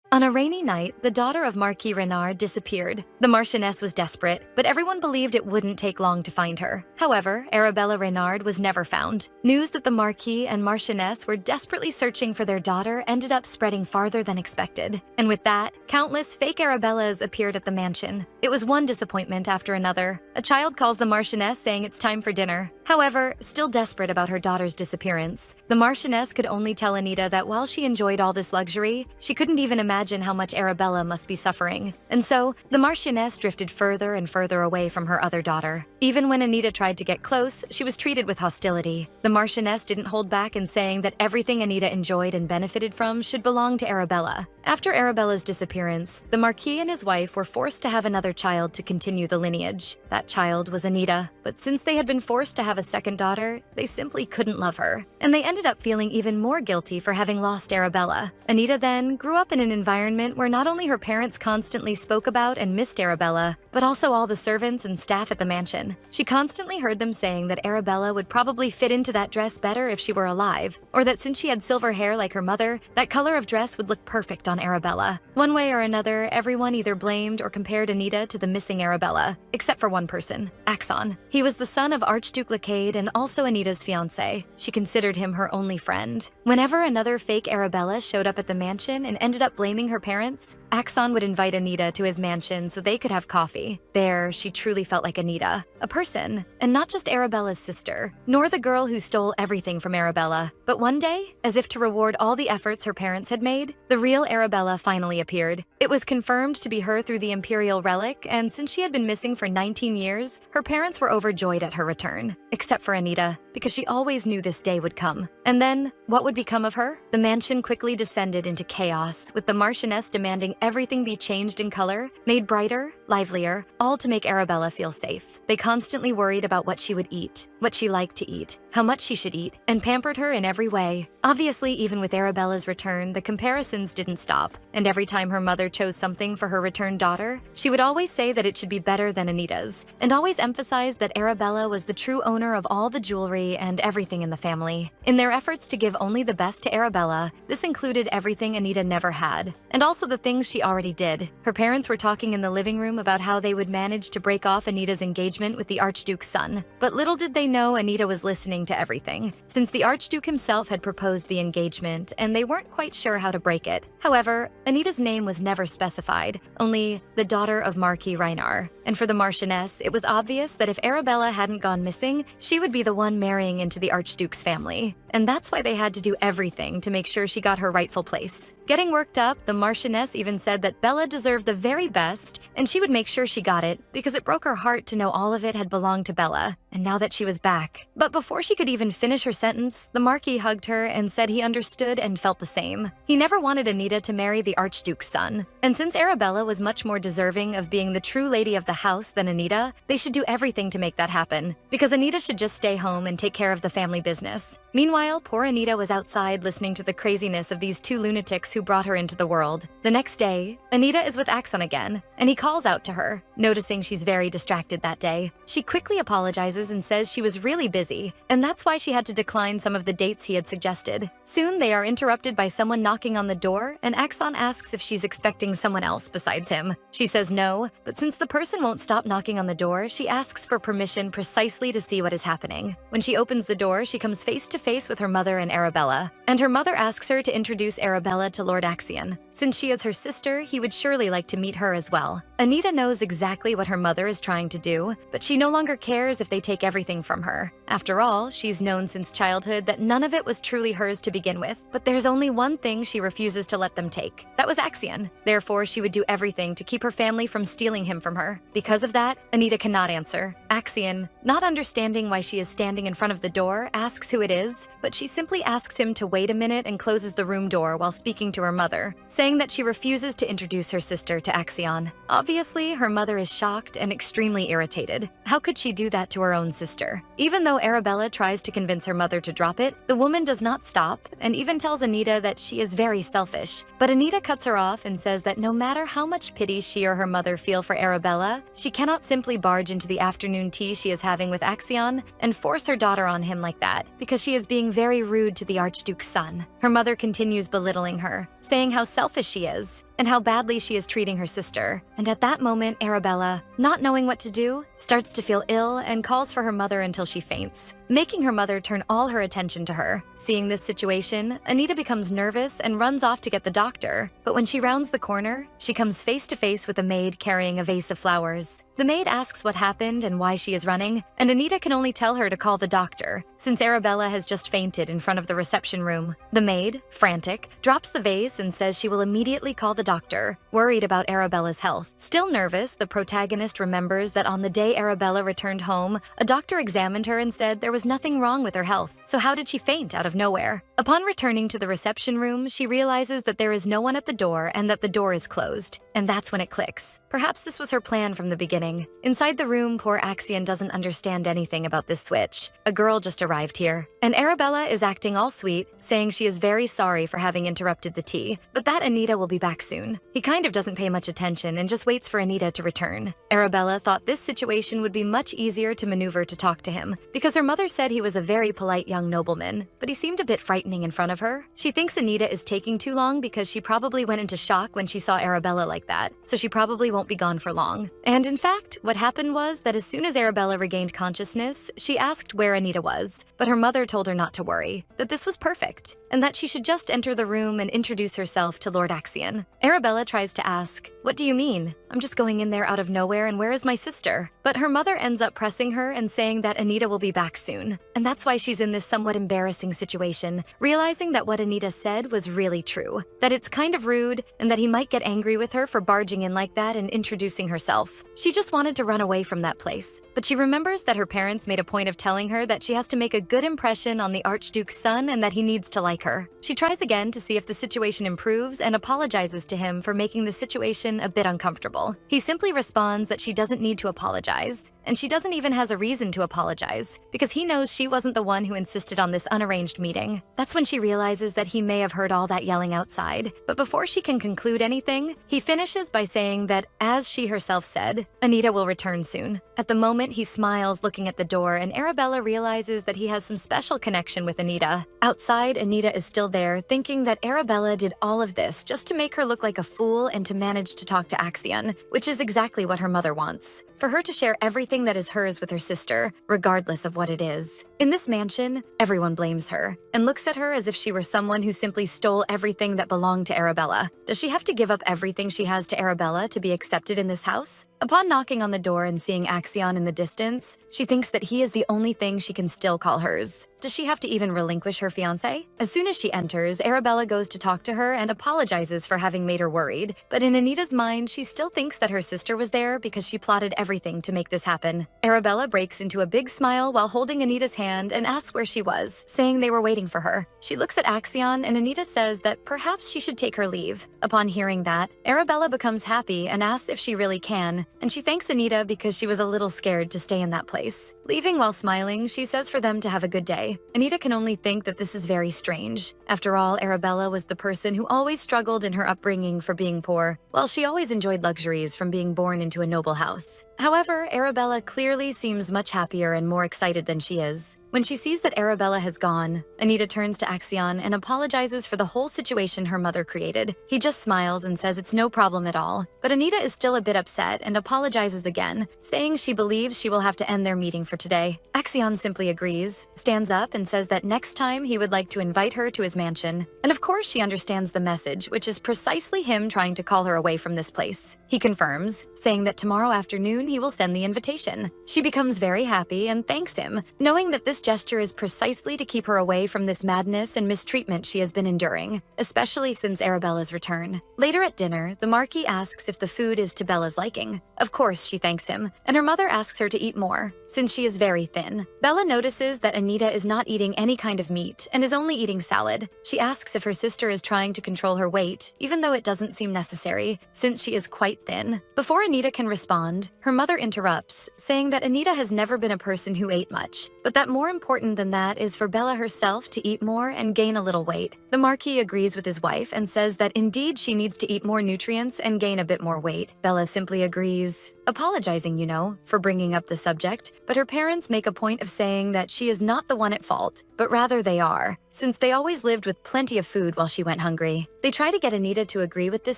On a rainy night, the daughter of Marquis Renard disappeared. The Marchioness was desperate, but everyone believed it wouldn't take long to find her. However, Arabella Renard was never found. News that the Marquis and Marchioness were desperately searching for their daughter ended up spreading farther than expected. And with that, countless fake Arabellas appeared at the mansion. It was one disappointment after another. A child calls the Marchioness saying it's time for dinner. However, still desperate about her daughter's disappearance, the Marchioness could only tell Anita that while she enjoyed all this luxury, she couldn't even imagine how much Arabella must be suffering. And so, the Marchioness drifted further and further away from her other daughter. Even when Anita tried to get close, she was treated with hostility. The Marchioness didn't hold back in saying that everything Anita enjoyed and benefited from should belong to Arabella. After Arabella's disappearance, the Marquis and his wife were forced to have another child to continue the lineage. That child was Anita, but since they had been forced to have a second daughter, they simply couldn't love her. And they ended up feeling even more guilty for having lost Arabella. Anita then grew up in an environment where not only her parents constantly spoke about and missed Arabella, but also all the servants and staff at the mansion. She constantly heard them saying that Arabella would probably fit into that dress better if she were alive, or that since she had silver hair like her mother, that color of dress would look perfect on Arabella. One way or another, everyone either blamed or compared Anita to the missing Arabella, except for one person, Axon. He was the son of Archduke Lacade and also Anita's fiance. She considered him her only friend. Whenever another fake Arabella showed up at the mansion and ended up blaming her parents, Axon would invite Anita to his mansion so they could have coffee. There, she truly felt like Anita, a person, and not just Arabella's sister, nor the girl who stole everything from Arabella. But one day, as if to reward all the efforts her parents had made, the real Arabella finally appeared. It was confirmed to be her through the Imperial relic, and since she had been missing for 19 years, her parents were overjoyed at her return. Except for Anita, because she always knew this day would come. And then, what would become of her? The mansion quickly descended into chaos, with the Marchioness demanding everything be changed in color, made brighter, livelier, all to make Arabella feel safe. They constantly worried about what she would eat, what she liked to eat, how much she should eat, and pampered her in every way. Obviously, even with Arabella's return, the comparisons didn't stop, and every time her mother chose something for her returned daughter, she would always say that it should be better than Anita's, and always emphasize that Arabella was the true owner of all the jewelry and everything in the family. In their efforts to give only the best to Arabella, this included everything Anita never had, and also the things she already did. Her parents were talking in the living room about how they would manage to break off Anita's engagement with the Archduke's son, but little did they know Anita was listening to everything, since the Archduke himself had proposed the engagement, and they weren't quite sure how to break it. However, Anita's name was never specified, only the daughter of Marquis Reinar. And for the Marchioness, it was obvious that if Arabella hadn't gone missing, she would be the one marrying into the Archduke's family. And that's why they had to do everything to make sure she got her rightful place. Getting worked up, the Marchioness even said that Bella deserved the very best, and she would make sure she got it, because it broke her heart to know all of it had belonged to Bella, and now that she was back. But before she could even finish her sentence, the Marquis hugged her and said he understood and felt the same. He never wanted Anita to marry the Archduke's son. And since Arabella was much more deserving of being the true lady of the house than Anita, they should do everything to make that happen, because Anita should just stay home and take care of the family business. Meanwhile, poor Anita was outside listening to the craziness of these two lunatics who brought her into the world. The next day, Anita is with Axon again, and he calls out to her, noticing she's very distracted that day. She quickly apologizes and says she was really busy, and that's why she had to decline some of the dates he had suggested. Soon, they are interrupted by someone knocking on the door, and Axon asks if she's expecting someone else besides him. She says no, but since the person won't stop knocking on the door, she asks for permission precisely to see what is happening. When she opens the door, she comes face to face with her mother and Arabella, and her mother asks her to introduce Arabella to Lord Axion. Since she is her sister, he would surely like to meet her as well. Anita knows exactly what her mother is trying to do, but she no longer cares if they take everything from her. After all, she's known since childhood that none of it was truly hers to begin with, but there's only one thing she refuses to let them take. That was Axion. Therefore, she would do everything to keep her family from stealing him from her. Because of that, Anita cannot answer. Axion, not understanding why she is standing in front of the door, asks who it is, but she simply asks him to wait a minute and closes the room door while speaking to her mother, saying that she refuses to introduce her sister to Axion. Obviously, her mother is shocked and extremely irritated. How could she do that to her own sister? Even though Arabella tries to convince her mother to drop it, the woman does not stop and even tells Anita that she is very selfish. But Anita cuts her off and says that no matter how much pity she or her mother feel for Arabella, she cannot simply barge into the afternoon tea she is having with Axion and force her daughter on him like that, because she is being very rude to the Archduke's son. Her mother continues belittling her, saying how selfish she is. and how badly she is treating her sister. And at that moment, Arabella, not knowing what to do, starts to feel ill and calls for her mother until she faints, making her mother turn all her attention to her. Seeing this situation, Anita becomes nervous and runs off to get the doctor. But when she rounds the corner, she comes face to face with a maid carrying a vase of flowers. The maid asks what happened and why she is running, and Anita can only tell her to call the doctor, since Arabella has just fainted in front of the reception room. The maid, frantic, drops the vase and says she will immediately call the doctor, worried about Arabella's health. Still nervous, the protagonist remembers that on the day Arabella returned home, a doctor examined her and said there was nothing wrong with her health, so how did she faint out of nowhere? Upon returning to the reception room, she realizes that there is no one at the door and that the door is closed. And that's when it clicks. Perhaps this was her plan from the beginning. Inside the room, poor Axion doesn't understand anything about this switch. A girl just arrived here, and Arabella is acting all sweet, saying she is very sorry for having interrupted the tea, but that Anita will be back soon. He kind of doesn't pay much attention and just waits for Anita to return. Arabella thought this situation would be much easier to maneuver to talk to him, because her mother said he was a very polite young nobleman, but he seemed a bit frightening in front of her. She thinks Anita is taking too long because she probably went into shock when she saw Arabella like that, so she probably won't be gone for long. And in fact, what happened was that as soon as Arabella regained consciousness, she asked where Anita was, but her mother told her not to worry, that this was perfect, and that she should just enter the room and introduce herself to Lord Axion. Arabella tries to ask, "What do you mean? I'm just going in there out of nowhere, and where is my sister?" But her mother ends up pressing her and saying that Anita will be back soon, and that's why she's in this somewhat embarrassing situation, realizing that what Anita said was really true, that it's kind of rude, and that he might get angry with her for barging in like that and introducing herself. She just wanted to run away from that place, but she remembers that her parents made a point of telling her that she has to make a good impression on the Archduke's son and that he needs to like her. She tries again to see if the situation improves and apologizes to him for making the situation a bit uncomfortable. He simply responds that she doesn't need to apologize, and she doesn't even has a reason to apologize, because he knows she wasn't the one who insisted on this unarranged meeting. That's when she realizes that he may have heard all that yelling outside, but before she can conclude anything, he finishes by saying that, as she herself said, Anita will return soon. At the moment, he smiles looking at the door, and Arabella realizes that he has some special connection with Anita. Outside, Anita is still there, thinking that Arabella did all of this just to make her look like a fool and to manage to talk to Axion, which is exactly what her mother wants. For her to share everything that is hers with her sister, regardless of what it is. In this mansion, everyone blames her and looks at her as if she were someone who simply stole everything that belonged to Arabella. Does she have to give up everything she has to Arabella to be accepted in this house? Upon knocking on the door and seeing Axion in the distance, she thinks that he is the only thing she can still call hers. Does she have to even relinquish her fiancé? As soon as she enters, Arabella goes to talk to her and apologizes for having made her worried, but in Anita's mind, she still thinks that her sister was there because she plotted everything to make this happen. Arabella breaks into a big smile while holding Anita's hand and asks where she was, saying they were waiting for her. She looks at Axion and Anita says that perhaps she should take her leave. Upon hearing that, Arabella becomes happy and asks if she really can, and she thanks Anita because she was a little scared to stay in that place. Leaving while smiling, she says for them to have a good day. Anita can only think that this is very strange. After all, Arabella was the person who always struggled in her upbringing for being poor, while she always enjoyed luxuries from being born into a noble house. However, Arabella clearly seems much happier and more excited than she is. When she sees that Arabella has gone, Anita turns to Axion and apologizes for the whole situation her mother created. He just smiles and says it's no problem at all, but Anita is still a bit upset and apologizes again, saying she believes she will have to end their meeting for today. Axion simply agrees, stands up and says that next time he would like to invite her to his mansion. And of course she understands the message, which is precisely him trying to call her away from this place. He confirms, saying that tomorrow afternoon he will send the invitation. She becomes very happy and thanks him, knowing that this gesture is precisely to keep her away from this madness and mistreatment she has been enduring, especially since Arabella's return. Later at dinner, the Marquis asks if the food is to Bella's liking. Of course, she thanks him, and her mother asks her to eat more, since she is very thin. Bella notices that Anita is not eating any kind of meat and is only eating salad. She asks if her sister is trying to control her weight, even though it doesn't seem necessary, since she is quite thin. Before Anita can respond, her mother interrupts, saying that Anita has never been a person who ate much, but that more important than that is for Bella herself to eat more and gain a little weight. The Marquis agrees with his wife and says that indeed she needs to eat more nutrients and gain a bit more weight. Bella simply agrees, apologizing, for bringing up the subject, but her parents make a point of saying that she is not the one at fault, but rather they are, since they always lived with plenty of food while she went hungry. They try to get Anita to agree with this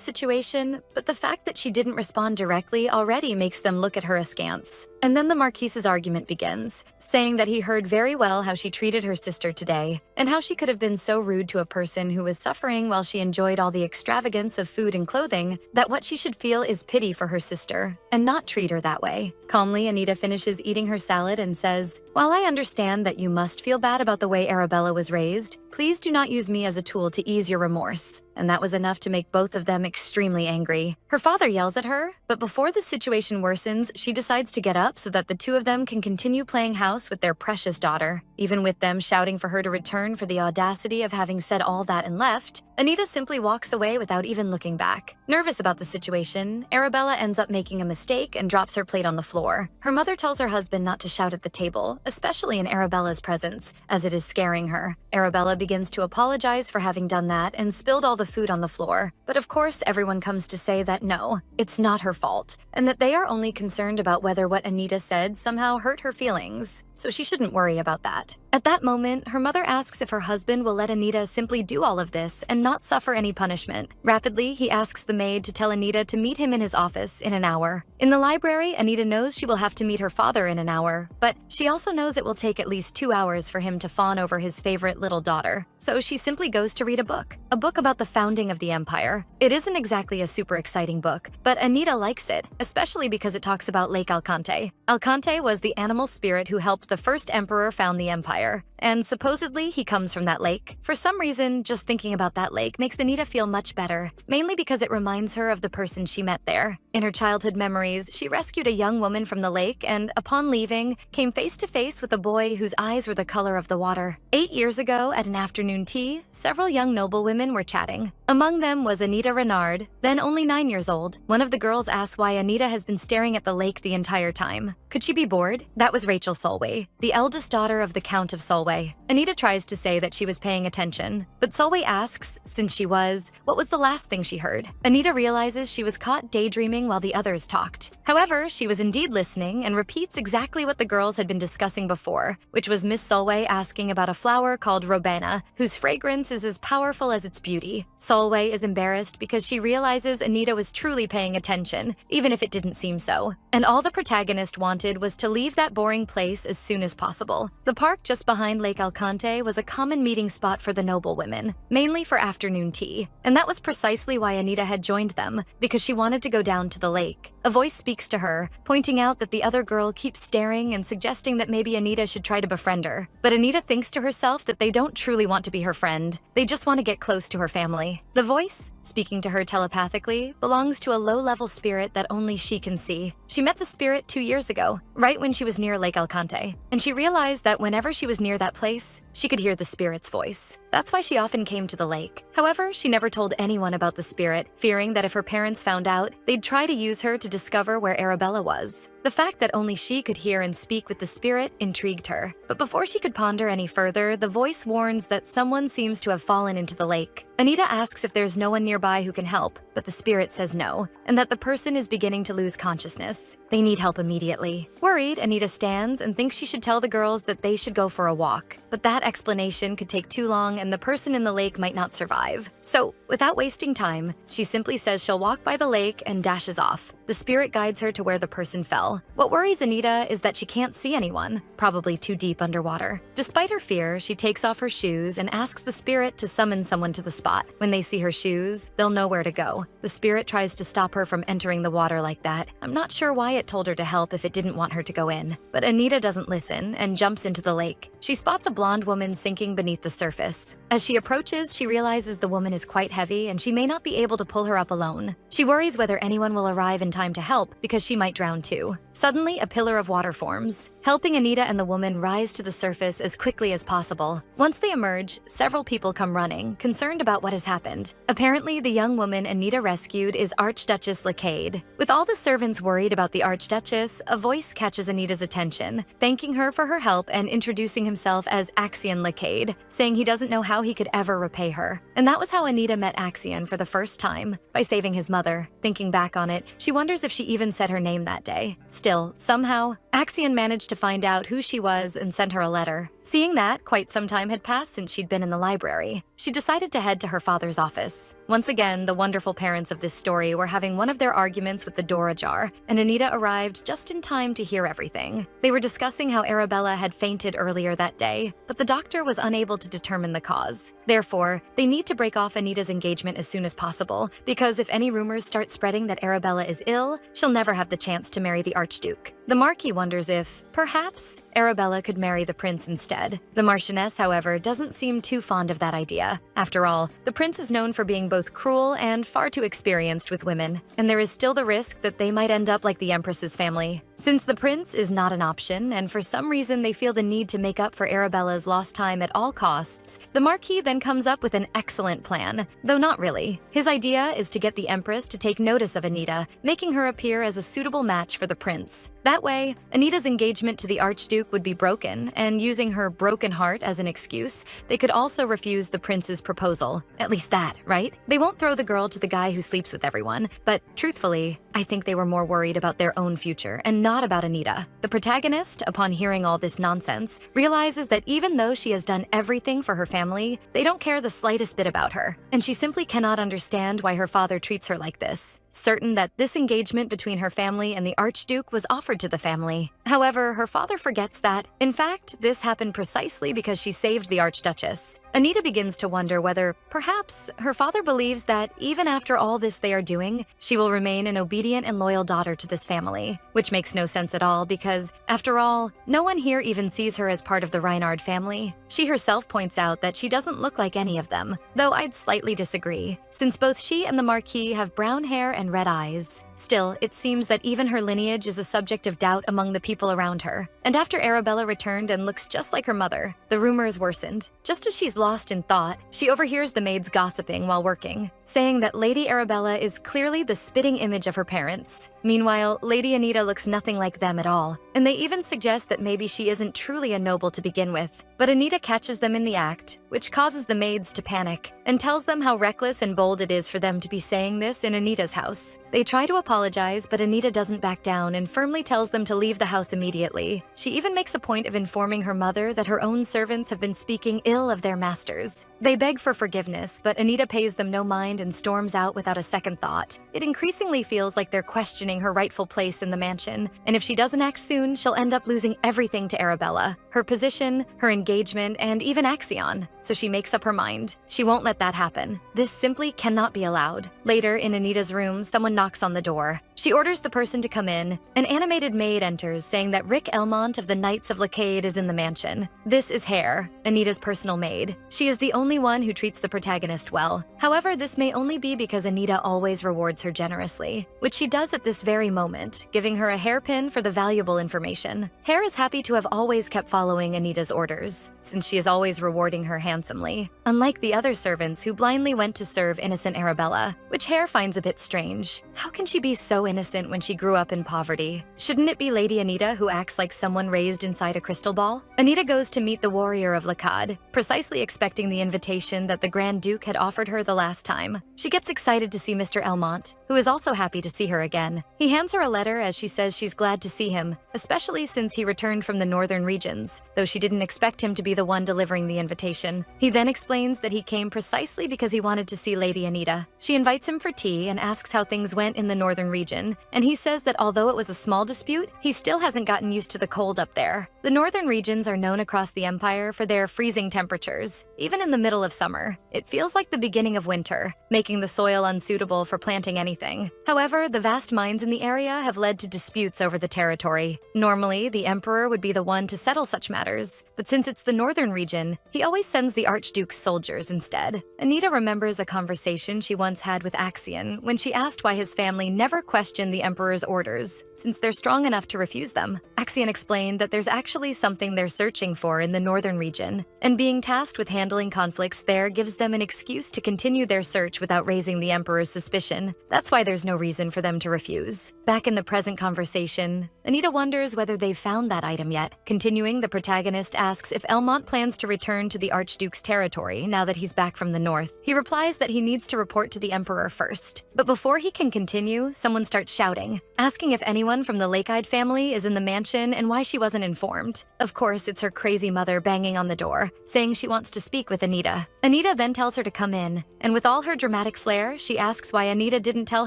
situation, but the fact that she didn't respond directly already makes them look at her askance. And then the Marquise's argument begins, saying that he heard very well how she treated her sister today, and how she could have been so rude to a person who was suffering while she enjoyed all the extravagance of food and clothing, that what she should feel is pity for her sister, and not treat her that way. Calmly, Anita finishes eating her salad and says, "While I understand that you must feel bad about the way Arabella was raised, please do not use me as a tool to ease your remorse." And that was enough to make both of them extremely angry. Her father yells at her, but before the situation worsens, she decides to get up so that the two of them can continue playing house with their precious daughter. Even with them shouting for her to return for the audacity of having said all that and left, Anita simply walks away without even looking back. Nervous about the situation, Arabella ends up making a mistake and drops her plate on the floor. Her mother tells her husband not to shout at the table, especially in Arabella's presence, as it is scaring her. Arabella begins to apologize for having done that and spilled all the food on the floor. But of course, everyone comes to say that no, it's not her fault, and that they are only concerned about whether what Anita said somehow hurt her feelings, so she shouldn't worry about that. At that moment, her mother asks if her husband will let Anita simply do all of this and not suffer any punishment. Rapidly, he asks the maid to tell Anita to meet him in his office in an hour. In the library, Anita knows she will have to meet her father in an hour, but she also knows it will take at least 2 hours for him to fawn over his favorite little daughter. So she simply goes to read a book about the founding of the empire. It isn't exactly a super exciting book, but Anita likes it, especially because it talks about Lake Alcante. Alcante was the animal spirit who helped the first emperor found the empire, and supposedly he comes from that lake. For some reason, just thinking about that lake makes Anita feel much better, mainly because it reminds her of the person she met there. In her childhood memories, she rescued a young woman from the lake and, upon leaving, came face to face with a boy whose eyes were the color of the water. 8 years ago, at an afternoon tea, several young noblewomen were chatting. Among them was Anita Renard, then only 9 years old. One of the girls asked why Anita has been staring at the lake the entire time. Could she be bored? That was Rachel Solway, the eldest daughter of the Count of Solway. Anita tries to say that she was paying attention, but Solway asks, since she was, what was the last thing she heard? Anita realizes she was caught daydreaming while the others talked. However, she was indeed listening and repeats exactly what the girls had been discussing before, which was Miss Solway asking about a flower called Robena, whose fragrance is as powerful as its beauty. Solway is embarrassed because she realizes Anita was truly paying attention, even if it didn't seem so. And all the protagonist wanted was to leave that boring place as soon as possible. The park just behind Lake Alcante was a common meeting spot for the noblewomen, mainly for afternoon tea. And that was precisely why Anita had joined them, because she wanted to go down to the lake. A voice speaks to her, pointing out that the other girl keeps staring and suggesting that maybe Anita should try to befriend her. But Anita thinks to herself that they don't truly want to be her friend. They just want to get close to her family. The voice, speaking to her telepathically, belongs to a low-level spirit that only she can see. She met the spirit 2 years ago, right when she was near Lake Alcante, and she realized that whenever she was near that place, she could hear the spirit's voice. That's why she often came to the lake. However, she never told anyone about the spirit, fearing that if her parents found out, they'd try to use her to discover where Arabella was. The fact that only she could hear and speak with the spirit intrigued her. But before she could ponder any further, the voice warns that someone seems to have fallen into the lake. Anita asks if there's no one nearby who can help, but the spirit says no, and that the person is beginning to lose consciousness. They need help immediately. Worried, Anita stands and thinks she should tell the girls that they should go for a walk. But that explanation could take too long and the person in the lake might not survive. So, without wasting time, she simply says she'll walk by the lake and dashes off. The spirit guides her to where the person fell. What worries Anita is that she can't see anyone, probably too deep underwater. Despite her fear, she takes off her shoes and asks the spirit to summon someone to the spot. When they see her shoes, they'll know where to go. The spirit tries to stop her from entering the water like that. I'm not sure why it told her to help if it didn't want her to go in. But Anita doesn't listen and jumps into the lake. She spots a blonde woman sinking beneath the surface. As she approaches, she realizes the woman is quite heavy and she may not be able to pull her up alone. She worries whether anyone will arrive in time to help because she might drown too. Suddenly, a pillar of water forms, helping Anita and the woman rise to the surface as quickly as possible. Once they emerge, several people come running, concerned about what has happened. Apparently, the young woman Anita rescued is Archduchess lowkey. With all the servants worried about the Archduchess, a voice catches Anita's attention, thanking her for her help and introducing himself as Axion lowkey, saying he doesn't know how he could ever repay her. And that was how Anita met Axion for the first time, by saving his mother. Thinking back on it, she wonders if she even said her name that day. Still, somehow, Axion managed to find out who she was and sent her a letter. Seeing that quite some time had passed since she'd been in the library, she decided to head to her father's office. Once again, the wonderful parents of this story were having one of their arguments with the door ajar, and Anita arrived just in time to hear everything. They were discussing how Arabella had fainted earlier that day, but the doctor was unable to determine the cause. Therefore, they need to break off Anita's engagement as soon as possible, because if any rumors start spreading that Arabella is ill, she'll never have the chance to marry the Archduke. The Marquis wonders if, perhaps, Arabella could marry the prince instead. The Marchioness, however, doesn't seem too fond of that idea. After all, the prince is known for being both cruel and far too experienced with women, and there is still the risk that they might end up like the Empress's family. Since the prince is not an option, and for some reason they feel the need to make up for Arabella's lost time at all costs, the Marquis then comes up with an excellent plan, though not really. His idea is to get the Empress to take notice of Anita, making her appear as a suitable match for the prince. That way, Anita's engagement to the Archduke would be broken, and using her broken heart as an excuse, they could also refuse the prince's proposal. At least that, right? They won't throw the girl to the guy who sleeps with everyone, but truthfully, I think they were more worried about their own future and not about Anita. The protagonist, upon hearing all this nonsense, realizes that even though she has done everything for her family, they don't care the slightest bit about her, and she simply cannot understand why her father treats her like this. Certain that this engagement between her family and the Archduke was offered to the family. However, her father forgets that, in fact, this happened precisely because she saved the Archduchess. Anita begins to wonder whether, perhaps, her father believes that even after all this they are doing, she will remain an obedient and loyal daughter to this family, which makes no sense at all because, after all, no one here even sees her as part of the Reinhard family. She herself points out that she doesn't look like any of them, though I'd slightly disagree, since both she and the Marquis have brown hair and red eyes. Still, it seems that even her lineage is a subject of doubt among the people around her. And after Arabella returned and looks just like her mother, the rumors worsened. Just as she's lost in thought, she overhears the maids gossiping while working, saying that Lady Arabella is clearly the spitting image of her parents. Meanwhile, Lady Anita looks nothing like them at all, and they even suggest that maybe she isn't truly a noble to begin with. But Anita catches them in the act, which causes the maids to panic, and tells them how reckless and bold it is for them to be saying this in Anita's house. They try to apologize, but Anita doesn't back down and firmly tells them to leave the house immediately. She even makes a point of informing her mother that her own servants have been speaking ill of their masters. They beg for forgiveness, but Anita pays them no mind and storms out without a second thought. It increasingly feels like they're questioning her rightful place in the mansion, and if she doesn't act soon, she'll end up losing everything to Arabella, her position, her engagement, and even Axion. So she makes up her mind. She won't let that happen. This simply cannot be allowed. Later, in Anita's room, someone knocks on the door. She orders the person to come in. An animated maid enters, saying that Rick Elmont of the Knights of Lowkey is in the mansion. This is Hare, Anita's personal maid. She is the only one who treats the protagonist well. However, this may only be because Anita always rewards her generously, which she does at this very moment, giving her a hairpin for the valuable information. Hare is happy to have always kept following Anita's orders, since she is always rewarding her handsomely, unlike the other servants who blindly went to serve innocent Arabella, which Hare finds a bit strange. How can she be so innocent when she grew up in poverty? Shouldn't it be Lady Anita who acts like someone raised inside a crystal ball? Anita goes to meet the warrior of Lowkey, precisely expecting the invitation that the Grand Duke had offered her the last time. She gets excited to see Mr. Elmont, who is also happy to see her again. He hands her a letter as she says she's glad to see him, especially since he returned from the northern regions, though she didn't expect him to be the one delivering the invitation. He then explains that he came precisely because he wanted to see Lady Anita. She invites him for tea and asks how things went in the northern region, and he says that although it was a small dispute, he still hasn't gotten used to the cold up there. The northern regions are known across the empire for their freezing temperatures. even in the middle of summer. It feels like the beginning of winter, making the soil unsuitable for planting anything. However, the vast mines in the area have led to disputes over the territory. Normally, the emperor would be the one to settle such matters, but since it's the northern region, he always sends the Archduke's soldiers instead. Anita remembers a conversation she once had with Axion when she asked why his family never questioned the emperor's orders, since they're strong enough to refuse them. Axion explained that there's actually something they're searching for in the northern region, and being tasked with handling conflicts there gives them an excuse to continue their search without raising the emperor's suspicion. That's why there's no reason for them to refuse. Back in the present conversation, Anita wonders whether they've found that item yet. Continuing, the protagonist asks if Elmont plans to return to the Archduke's territory now that he's back from the north. He replies that he needs to report to the emperor first. But before he can continue, someone starts shouting, asking if anyone from the Lake-eyed family is in the mansion and why she wasn't informed. Of course, it's her crazy mother banging on the door, saying she wants to speak with Anita. Anita then tells her to come in, and with all her dramatic flair, she asks why Anita didn't tell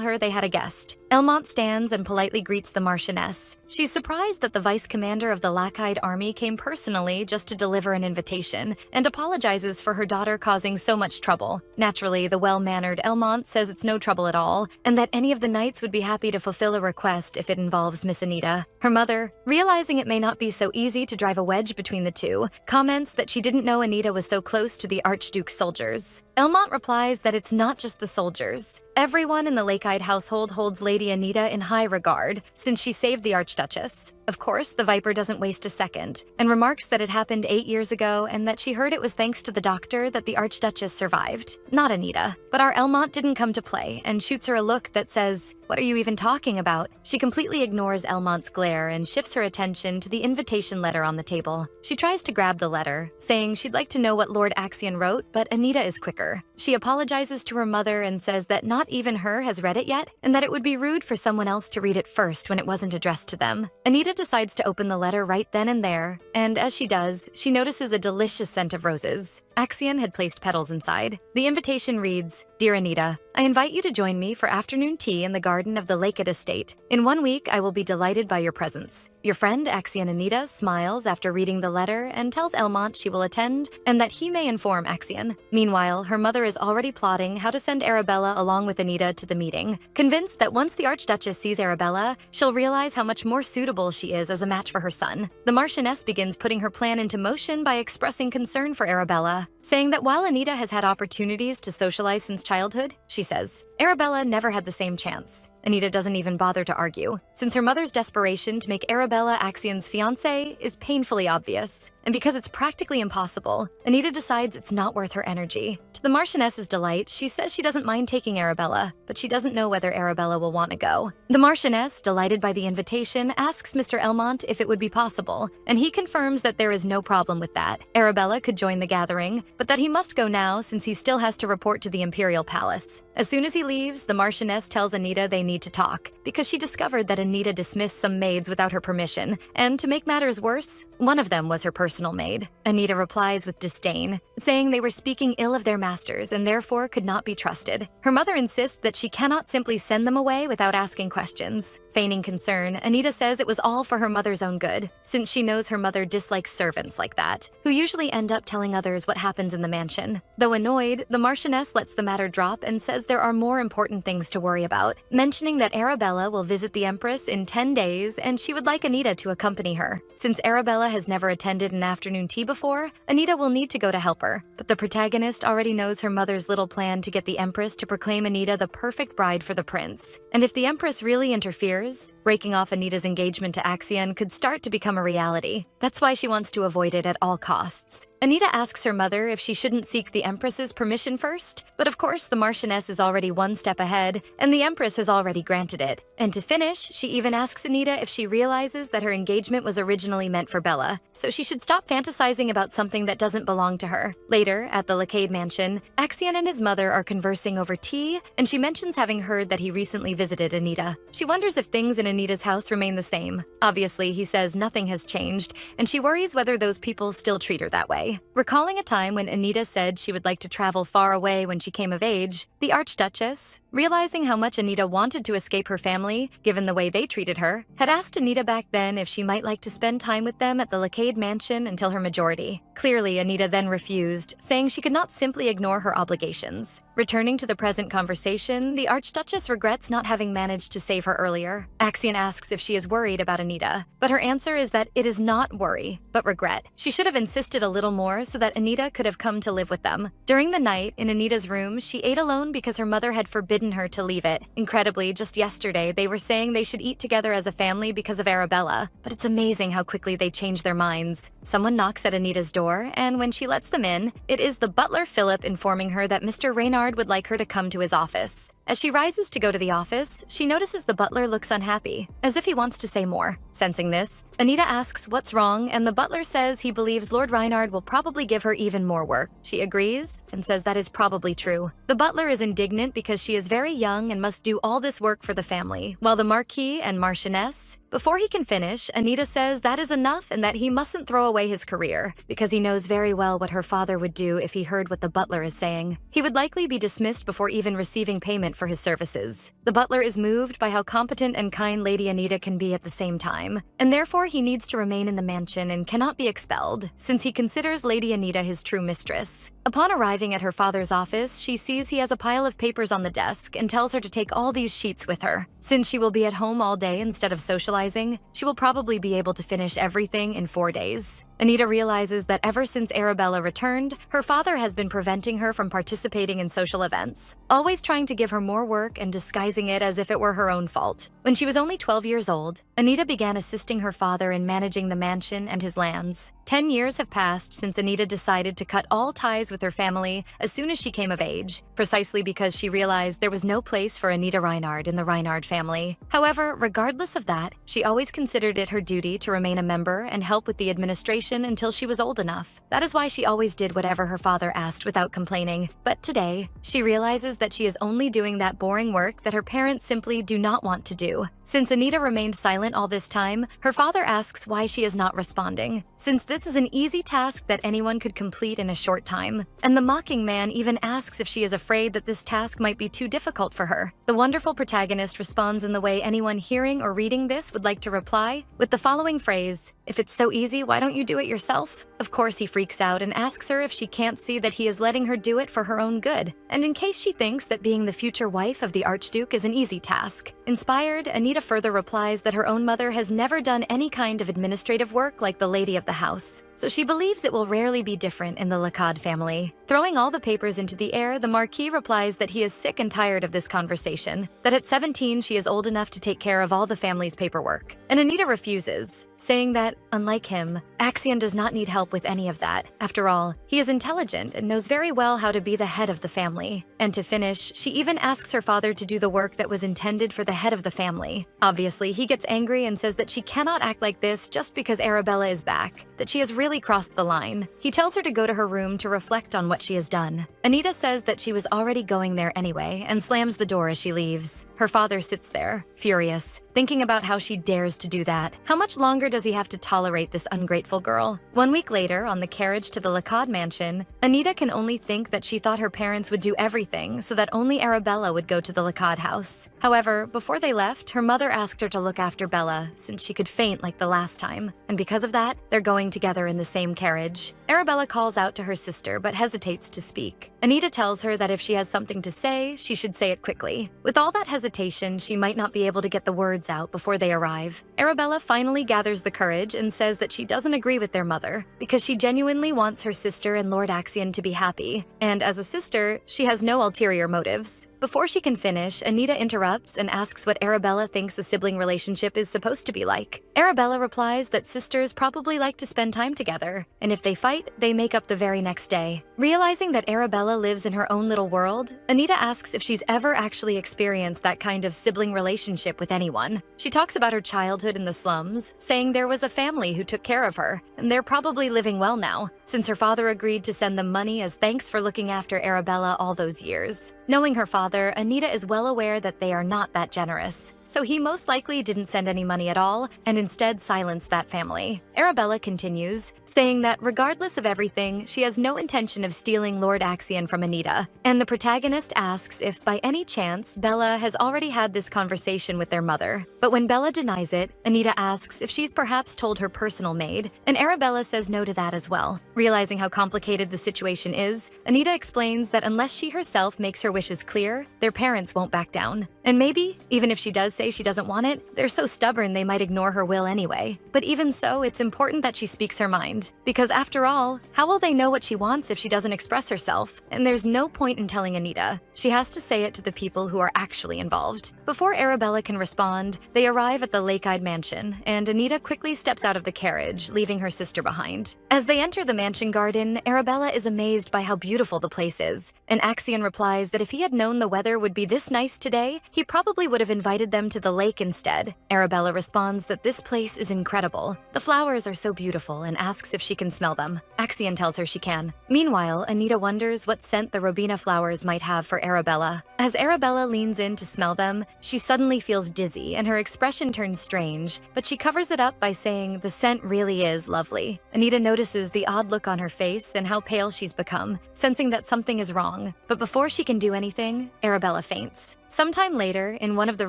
her they had a guest. Elmont stands and politely greets the Marchioness. She's surprised that the vice commander of the Lake-eyed army came personally just to deliver an invitation, and apologizes for her daughter causing so much trouble. Naturally, the well-mannered Elmont says it's no trouble at all, and that any of the knights would be happy to fulfill a request if it involves Miss Anita. Her mother, realizing it may not be so easy to drive a wedge between the two, comments that she didn't know Anita was so close to the Archduke's soldiers. Elmont replies that it's not just the soldiers. Everyone in the Lake-eyed household holds Lady Anita in high regard, since she saved the Archduchess. Of course, the Viper doesn't waste a second, and remarks that it happened 8 years ago and that she heard it was thanks to the doctor that the Archduchess survived. Not Anita. But our Elmont didn't come to play, and shoots her a look that says, "What are you even talking about?" She completely ignores Elmont's glare and shifts her attention to the invitation letter on the table. She tries to grab the letter, saying she'd like to know what Lord Axion wrote, but Anita is quicker. She apologizes to her mother and says that not even her has read it yet, and that it would be rude for someone else to read it first when it wasn't addressed to them. Anita decides to open the letter right then and there, and as she does, she notices a delicious scent of roses. Axion had placed petals inside. The invitation reads, "Dear Anita, I invite you to join me for afternoon tea in the garden of the Lakeid estate. In 1 week, I will be delighted by your presence." Your friend Axion Anita smiles after reading the letter and tells Elmont she will attend and that he may inform Axion. Meanwhile, her mother is already plotting how to send Arabella along with Anita to the meeting, convinced that once the Archduchess sees Arabella, she'll realize how much more suitable she is as a match for her son. The Marchioness begins putting her plan into motion by expressing concern for Arabella, saying that while Anita has had opportunities to socialize since childhood, she says, Arabella never had the same chance. Anita doesn't even bother to argue, since her mother's desperation to make Arabella Axion's fiancé is painfully obvious. And because it's practically impossible, Anita decides it's not worth her energy. To the Marchioness's delight, she says she doesn't mind taking Arabella, but she doesn't know whether Arabella will want to go. The Marchioness, delighted by the invitation, asks Mr. Elmont if it would be possible, and he confirms that there is no problem with that. Arabella could join the gathering, but that he must go now since he still has to report to the Imperial Palace. As soon as he leaves, the Marchioness tells Anita they need to talk, because she discovered that Anita dismissed some maids without her permission, and to make matters worse, one of them was her personal maid. Anita replies with disdain, saying they were speaking ill of their masters and therefore could not be trusted. Her mother insists that she cannot simply send them away without asking questions. Feigning concern, Anita says it was all for her mother's own good, since she knows her mother dislikes servants like that, who usually end up telling others what happens in the mansion. Though annoyed, the Marchioness lets the matter drop and says there are more important things to worry about, mentioning that Arabella will visit the Empress in 10 days and she would like Anita to accompany her. Since Arabella has never attended an afternoon tea before, Anita will need to go to help her, but the protagonist already knows her mother's little plan to get the Empress to proclaim Anita the perfect bride for the prince. And if the Empress really interferes, breaking off Anita's engagement to Axion could start to become a reality. That's why she wants to avoid it at all costs. Anita asks her mother if she shouldn't seek the Empress's permission first, but of course the Marchioness is already one step ahead, and the Empress has already granted it. And to finish, she even asks Anita if she realizes that her engagement was originally meant for Bella, so she should stop fantasizing about something that doesn't belong to her. Later, at the Lacade mansion, Axion and his mother are conversing over tea, and she mentions having heard that he recently visited Anita. She wonders if things in Anita's house remain the same. Obviously, he says nothing has changed, and she worries whether those people still treat her that way. Recalling a time when Anita said she would like to travel far away when she came of age, the Archduchess, realizing how much Anita wanted to escape her family, given the way they treated her, had asked Anita back then if she might like to spend time with them at the lowkey mansion until her majority. Clearly, Anita then refused, saying she could not simply ignore her obligations. Returning to the present conversation, the Archduchess regrets not having managed to save her earlier. Axion asks if she is worried about Anita, but her answer is that it is not worry, but regret. She should have insisted a little more so that Anita could have come to live with them. During the night, in Anita's room, she ate alone because her mother had forbidden her to leave it. Incredibly, just yesterday, they were saying they should eat together as a family because of Arabella, but it's amazing how quickly they change their minds. Someone knocks at Anita's door, and when she lets them in, it is the butler Philip informing her that Mr. Reynard would like her to come to his office. As she rises to go to the office, she notices the butler looks unhappy, as if he wants to say more. Sensing this, Anita asks what's wrong, and the butler says he believes Lord Reynard will probably give her even more work. She agrees and says that is probably true. The butler is indignant because she is very young and must do all this work for the family, while the Marquis and Marchioness. Before he can finish, Anita says that is enough and that he mustn't throw away his career, because he knows very well what her father would do if he heard what the butler is saying. He would likely be dismissed before even receiving payment for his services. The butler is moved by how competent and kind Lady Anita can be at the same time, and therefore he needs to remain in the mansion and cannot be expelled, since he considers Lady Anita his true mistress. Upon arriving at her father's office, she sees he has a pile of papers on the desk and tells her to take all these sheets with her. Since she will be at home all day instead of socializing, she will probably be able to finish everything in 4 days. Anita realizes that ever since Arabella returned, her father has been preventing her from participating in social events, always trying to give her more work and disguising it as if it were her own fault. When she was only 12 years old, Anita began assisting her father in managing the mansion and his lands. 10 years have passed since Anita decided to cut all ties with her family as soon as she came of age, precisely because she realized there was no place for Anita Reynard in the Reynard family. However, regardless of that, she always considered it her duty to remain a member and help with the administration until she was old enough. That is why she always did whatever her father asked without complaining. But today, she realizes that she is only doing that boring work that her parents simply do not want to do. Since Anita remained silent all this time, her father asks why she is not responding, since this is an easy task that anyone could complete in a short time. And the mocking man even asks if she is afraid that this task might be too difficult for her. The wonderful protagonist responds in the way anyone hearing or reading this would like to reply, with the following phrase, "If it's so easy, why don't you do it yourself?" Of course, he freaks out and asks her if she can't see that he is letting her do it for her own good, and in case she thinks that being the future wife of the Archduke is an easy task. Inspired, Anita further replies that her own mother has never done any kind of administrative work like the lady of the house, so she believes it will rarely be different in the Lacade family. Throwing all the papers into the air, the Marquis replies that he is sick and tired of this conversation, that at 17 she is old enough to take care of all the family's paperwork. And Anita refuses, saying that, unlike him, Axion does not need help with any of that. After all, he is intelligent and knows very well how to be the head of the family. And to finish, she even asks her father to do the work that was intended for the head of the family. Obviously, he gets angry and says that she cannot act like this just because Arabella is back, that she has really crossed the line. He tells her to go to her room to reflect on what she has done. Anita says that she was already going there anyway and slams the door as she leaves. Her father sits there, furious, thinking about how she dares to do that. How much longer does he have to tolerate this ungrateful girl? 1 week later, on the carriage to the Lacade mansion, Anita can only think that she thought her parents would do everything so that only Arabella would go to the Lacade house. However, before they left, her mother asked her to look after Bella since she could faint like the last time, and because of that, they're going together in the same carriage. Arabella calls out to her sister but hesitates to speak. Anita tells her that if she has something to say, she should say it quickly. With all that hesitation, she might not be able to get the words out before they arrive. Arabella finally gathers the courage and says that she doesn't agree with their mother because she genuinely wants her sister and Lord Axion to be happy, and as a sister, she has no ulterior motives. Before she can finish, Anita interrupts and asks what Arabella thinks a sibling relationship is supposed to be like. Arabella replies that sisters probably like to spend time together, and if they fight, they make up the very next day. Realizing that Arabella lives in her own little world, Anita asks if she's ever actually experienced that kind of sibling relationship with anyone. She talks about her childhood in the slums, saying there was a family who took care of her, and they're probably living well now, since her father agreed to send them money as thanks for looking after Arabella all those years. Knowing her father father, Anita is well aware that they are not that generous. So he most likely didn't send any money at all and instead silenced that family. Arabella continues, saying that regardless of everything, she has no intention of stealing Lord Axion from Anita. And the protagonist asks if by any chance Bella has already had this conversation with their mother. But when Bella denies it, Anita asks if she's perhaps told her personal maid, and Arabella says no to that as well. Realizing how complicated the situation is, Anita explains that unless she herself makes her wishes clear, their parents won't back down. And maybe, even if she does say she doesn't want it, they're so stubborn they might ignore her will anyway. But even so, it's important that she speaks her mind. Because after all, how will they know what she wants if she doesn't express herself? And there's no point in telling Anita. She has to say it to the people who are actually involved. Before Arabella can respond, they arrive at the lake-eyed mansion, and Anita quickly steps out of the carriage, leaving her sister behind. As they enter the mansion garden, Arabella is amazed by how beautiful the place is. And Axion replies that if he had known the weather would be this nice today, he probably would have invited them to the lake instead. Arabella responds that this place is incredible. The flowers are so beautiful and asks if she can smell them. Axion tells her she can. Meanwhile, Anita wonders what scent the Robina flowers might have for Arabella. As Arabella leans in to smell them, she suddenly feels dizzy and her expression turns strange, but she covers it up by saying the scent really is lovely. Anita notices the odd look on her face and how pale she's become, sensing that something is wrong. But before she can do anything, Arabella faints. Sometime later, in one of the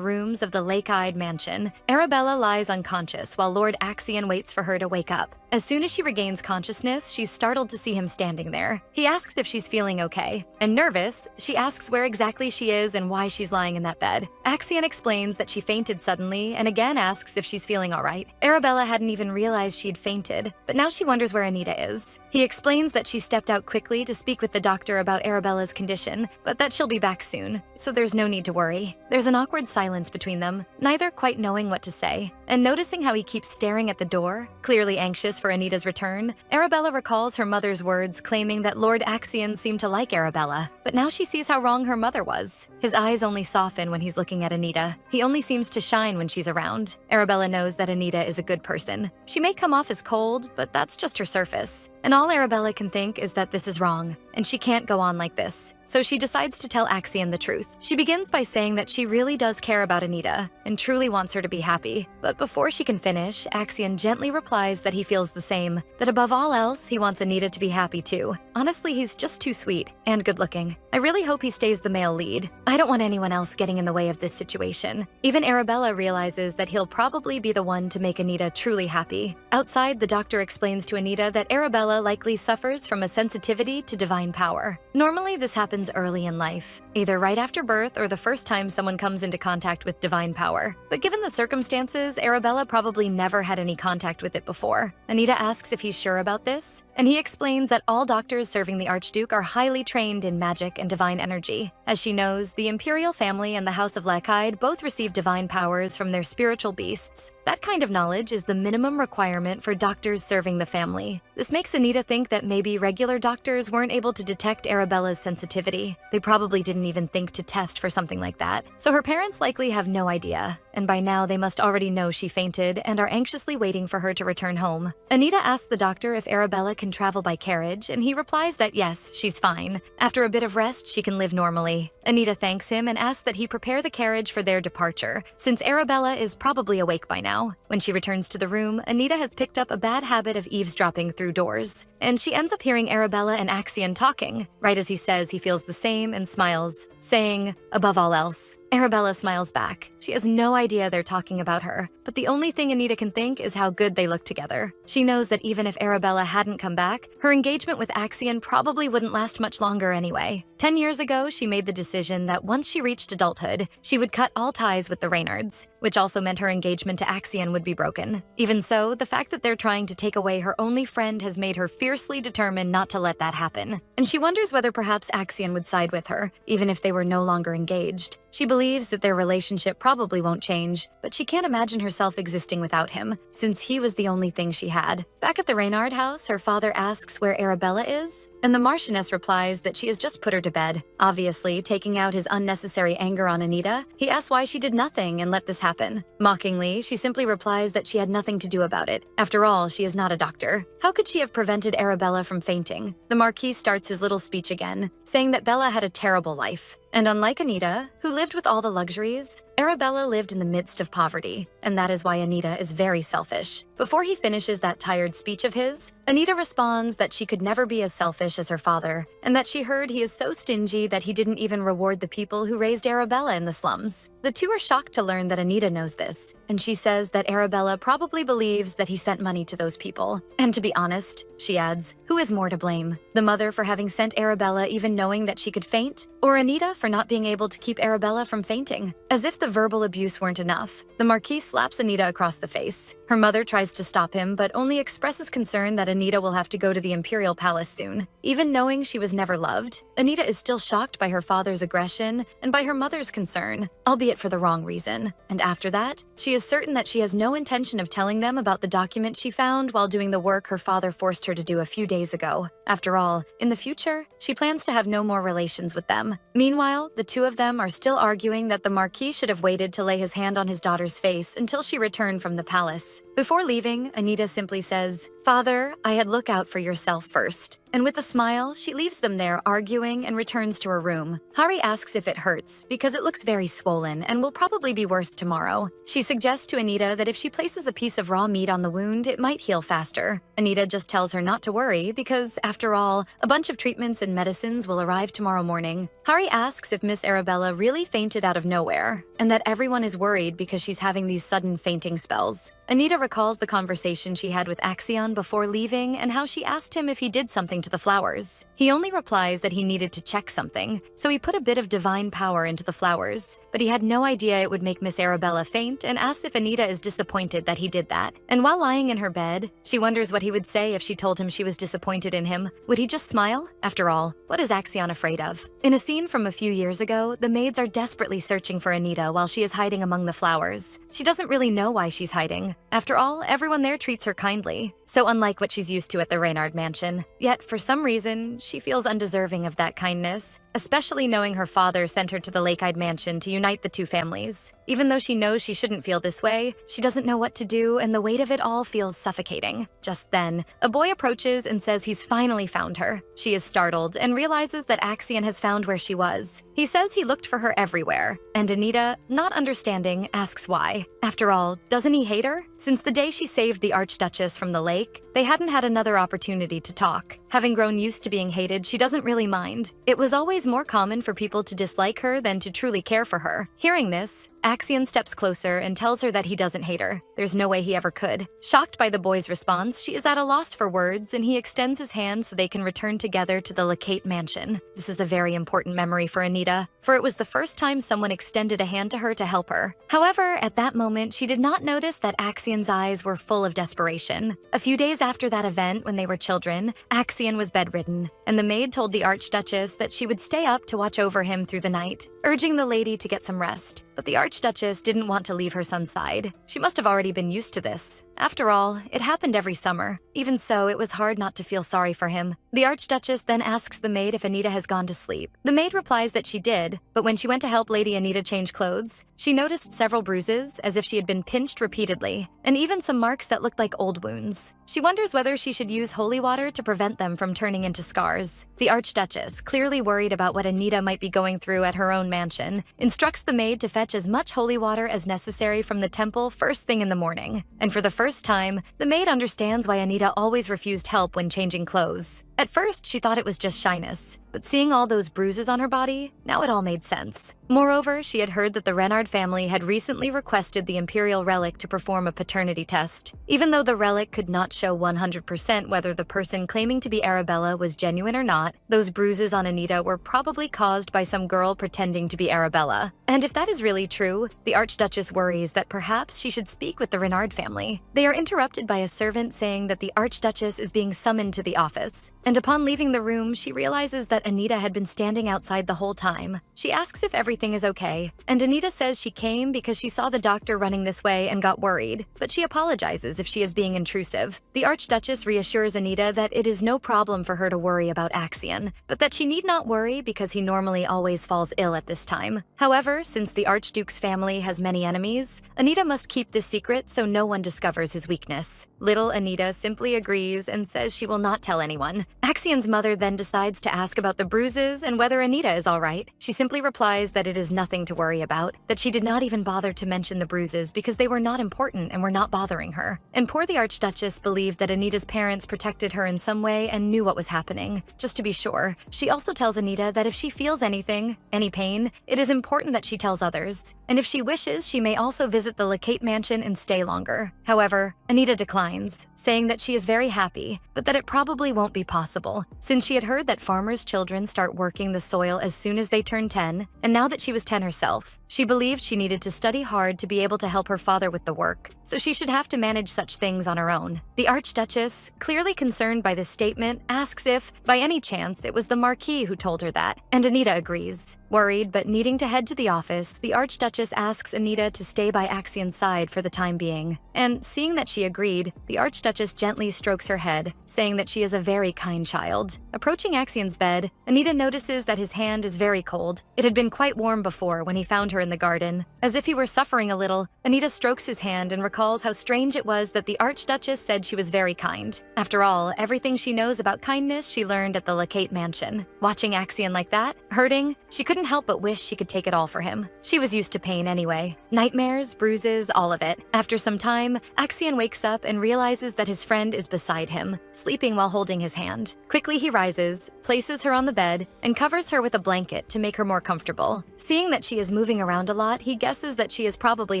rooms of the lake-eyed mansion, Arabella lies unconscious while Lord Axion waits for her to wake up. As soon as she regains consciousness, she's startled to see him standing there. He asks if she's feeling okay, and nervous, she asks where exactly she is and why she's lying in that bed. Axion explains that she fainted suddenly and again asks if she's feeling all right. Arabella hadn't even realized she'd fainted, but now she wonders where Anita is. He explains that she stepped out quickly to speak with the doctor about Arabella's condition, but that she'll be back soon, so there's no need to worry. There's an awkward silence between them, neither quite knowing what to say. And noticing how he keeps staring at the door, clearly anxious for Anita's return, Arabella recalls her mother's words claiming that Lord Axion seemed to like Arabella. But now she sees how wrong her mother was. His eyes only soften when he's looking at Anita. He only seems to shine when she's around. Arabella knows that Anita is a good person. She may come off as cold, but that's just her surface. And all Arabella can think is that this is wrong, and she can't go on like this. So she decides to tell Axion the truth. She begins by saying that she really does care about Anita and truly wants her to be happy. But before she can finish, Axion gently replies that he feels the same, that above all else, he wants Anita to be happy too. Honestly, he's just too sweet and good looking. I really hope he stays the male lead. I don't want anyone else getting in the way of this situation. Even Arabella realizes that he'll probably be the one to make Anita truly happy. Outside, the doctor explains to Anita that Arabella likely suffers from a sensitivity to divine power. Normally, this happens early in life, either right after birth or the first time someone comes into contact with divine power. But given the circumstances, Arabella probably never had any contact with it before. Anita asks if he's sure about this, and he explains that all doctors serving the Archduke are highly trained in magic and divine energy. As she knows, the imperial family and the House of Lachyde both receive divine powers from their spiritual beasts. That kind of knowledge is the minimum requirement for doctors serving the family. This makes Anita think that maybe regular doctors weren't able to detect Arabella's sensitivity. They probably didn't even think to test for something like that. So her parents likely have no idea, and by now they must already know she fainted and are anxiously waiting for her to return home. Anita asks the doctor if Arabella can travel by carriage, and he replies that yes, she's fine. After a bit of rest, she can live normally. Anita thanks him and asks that he prepare the carriage for their departure, since Arabella is probably awake by now. When she returns to the room, Anita has picked up a bad habit of eavesdropping through doors, and she ends up hearing Arabella and Axion talking, right as he says he feels the same and smiles, saying, above all else. Arabella smiles back. She has no idea they're talking about her, but the only thing Anita can think is how good they look together. She knows that even if Arabella hadn't come back, her engagement with Axion probably wouldn't last much longer anyway. 10 years ago, she made the decision that once she reached adulthood, she would cut all ties with the Reynards, which also meant her engagement to Axion would be broken. Even so, the fact that they're trying to take away her only friend has made her fiercely determined not to let that happen. And she wonders whether perhaps Axion would side with her, even if they were no longer engaged. She believes that their relationship probably won't change, but she can't imagine herself existing without him, since he was the only thing she had. Back at the Reynard house, her father asks where Arabella is, and the Marchioness replies that she has just put her to bed. Obviously, taking out his unnecessary anger on Anita, he asks why she did nothing and let this happen. Mockingly, she simply replies that she had nothing to do about it. After all, she is not a doctor. How could she have prevented Arabella from fainting? The Marquis starts his little speech again, saying that Bella had a terrible life. And unlike Anita, who lived with all the luxuries, Arabella lived in the midst of poverty, and that is why Anita is very selfish. Before he finishes that tired speech of his, Anita responds that she could never be as selfish as her father, and that she heard he is so stingy that he didn't even reward the people who raised Arabella in the slums. The two are shocked to learn that Anita knows this, and she says that Arabella probably believes that he sent money to those people. And to be honest, she adds, who is more to blame? The mother for having sent Arabella even knowing that she could faint, or Anita for not being able to keep Arabella from fainting? As if the verbal abuse weren't enough, the Marquis slaps Anita across the face. Her mother tries to stop him, but only expresses concern that Anita will have to go to the Imperial Palace soon. Even knowing she was never loved, Anita is still shocked by her father's aggression and by her mother's concern, albeit for the wrong reason. And after that, she is certain that she has no intention of telling them about the document she found while doing the work her father forced her to do a few days ago. After all, in the future, she plans to have no more relations with them. Meanwhile, the two of them are still arguing that the Marquis should have waited to lay his hand on his daughter's face until she returned from the palace. Before leaving, Anita simply says, "Father, I had look out for yourself first." And with a smile, she leaves them there arguing and returns to her room. Hari asks if it hurts because it looks very swollen and will probably be worse tomorrow. She suggests to Anita that if she places a piece of raw meat on the wound, it might heal faster. Anita just tells her not to worry because, after all, a bunch of treatments and medicines will arrive tomorrow morning. Hari asks if Miss Arabella really fainted out of nowhere and that everyone is worried because she's having these sudden fainting spells. Anita recalls the conversation she had with Axion before leaving and how she asked him if he did something to the flowers. He only replies that he needed to check something, so he put a bit of divine power into the flowers, but he had no idea it would make Miss Arabella faint and asks if Anita is disappointed that he did that. And while lying in her bed, she wonders what he would say if she told him she was disappointed in him. Would he just smile? After all, what is Axion afraid of? In a scene from a few years ago, the maids are desperately searching for Anita while she is hiding among the flowers. She doesn't really know why she's hiding. After all, everyone there treats her kindly, so unlike what she's used to at the Reynard mansion. Yet, for some reason, she feels undeserving of that kindness, especially knowing her father sent her to the Lake-eyed mansion to unite the two families. Even though she knows she shouldn't feel this way, she doesn't know what to do, and the weight of it all feels suffocating. Just then, a boy approaches and says he's finally found her. She is startled and realizes that Axion has found where she was. He says he looked for her everywhere, and Anita, not understanding, asks why. After all, doesn't he hate her? Since the day she saved the Archduchess from the lake, they hadn't had another opportunity to talk. Having grown used to being hated, she doesn't really mind. It was always more common for people to dislike her than to truly care for her. Hearing this, Axion steps closer and tells her that he doesn't hate her. There's no way he ever could. Shocked by the boy's response, she is at a loss for words, and he extends his hand so they can return together to the Lacate mansion. This is a very important memory for Anita, for it was the first time someone extended a hand to her to help her. However, at that moment, she did not notice that Axion's eyes were full of desperation. A few days after that event, when they were children, Axion was bedridden, and the maid told the Archduchess that she would stay up to watch over him through the night, urging the lady to get some rest. But the Archduchess didn't want to leave her son's side. She must have already been used to this. After all, it happened every summer. Even so, it was hard not to feel sorry for him. The Archduchess then asks the maid if Anita has gone to sleep. The maid replies that she did, but when she went to help Lady Anita change clothes, she noticed several bruises, as if she had been pinched repeatedly, and even some marks that looked like old wounds. She wonders whether she should use holy water to prevent them from turning into scars. The Archduchess, clearly worried about what Anita might be going through at her own mansion, instructs the maid to fetch as much holy water as necessary from the temple first thing in the morning. And for the first time, the maid understands why Anita always refused help when changing clothes. At first, she thought it was just shyness, but seeing all those bruises on her body, now it all made sense. Moreover, she had heard that the Reynard family had recently requested the imperial relic to perform a paternity test. Even though the relic could not show 100% whether the person claiming to be Arabella was genuine or not, those bruises on Anita were probably caused by some girl pretending to be Arabella. And if that is really true, the Archduchess worries that perhaps she should speak with the Reynard family. They are interrupted by a servant saying that the Archduchess is being summoned to the office. and upon leaving the room, she realizes that Anita had been standing outside the whole time. She asks if everything is okay, and Anita says she came because she saw the doctor running this way and got worried, but she apologizes if she is being intrusive. The Archduchess reassures Anita that it is no problem for her to worry about Axion, but that she need not worry because he normally always falls ill at this time. However, since the Archduke's family has many enemies, Anita must keep this secret so no one discovers his weakness. Little Anita simply agrees and says she will not tell anyone. Axion's mother then decides to ask about the bruises and whether Anita is all right. She simply replies that it is nothing to worry about, that she did not even bother to mention the bruises because they were not important and were not bothering her. And poor the Archduchess believed that Anita's parents protected her in some way and knew what was happening. Just to be sure, she also tells Anita that if she feels anything, any pain, it is important that she tells others. And if she wishes, she may also visit the lowkey mansion and stay longer. However, Anita declines, saying that she is very happy, but that it probably won't be possible, since she had heard that farmers' children start working the soil as soon as they turn 10, and now that she was 10 herself, she believed she needed to study hard to be able to help her father with the work, so she should have to manage such things on her own. The Archduchess, clearly concerned by this statement, asks if, by any chance, it was the Marquis who told her that, and Anita agrees. Worried but needing to head to the office, the Archduchess asks Anita to stay by Axion's side for the time being. And seeing that she agreed, the Archduchess gently strokes her head, saying that she is a very kind child. Approaching Axion's bed, Anita notices that his hand is very cold. It had been quite warm before when he found her in the garden. As if he were suffering a little, Anita strokes his hand and recalls how strange it was that the Archduchess said she was very kind. After all, everything she knows about kindness she learned at the lowkey mansion. Watching Axion like that, hurting, she couldn't help but wish she could take it all for him. She was used to pain anyway. Nightmares, bruises, all of it. After some time, Axion wakes up and realizes that his friend is beside him, sleeping while holding his hand. Quickly he rises, places her on the bed, and covers her with a blanket to make her more comfortable. Seeing that she is moving around a lot, he guesses that she is probably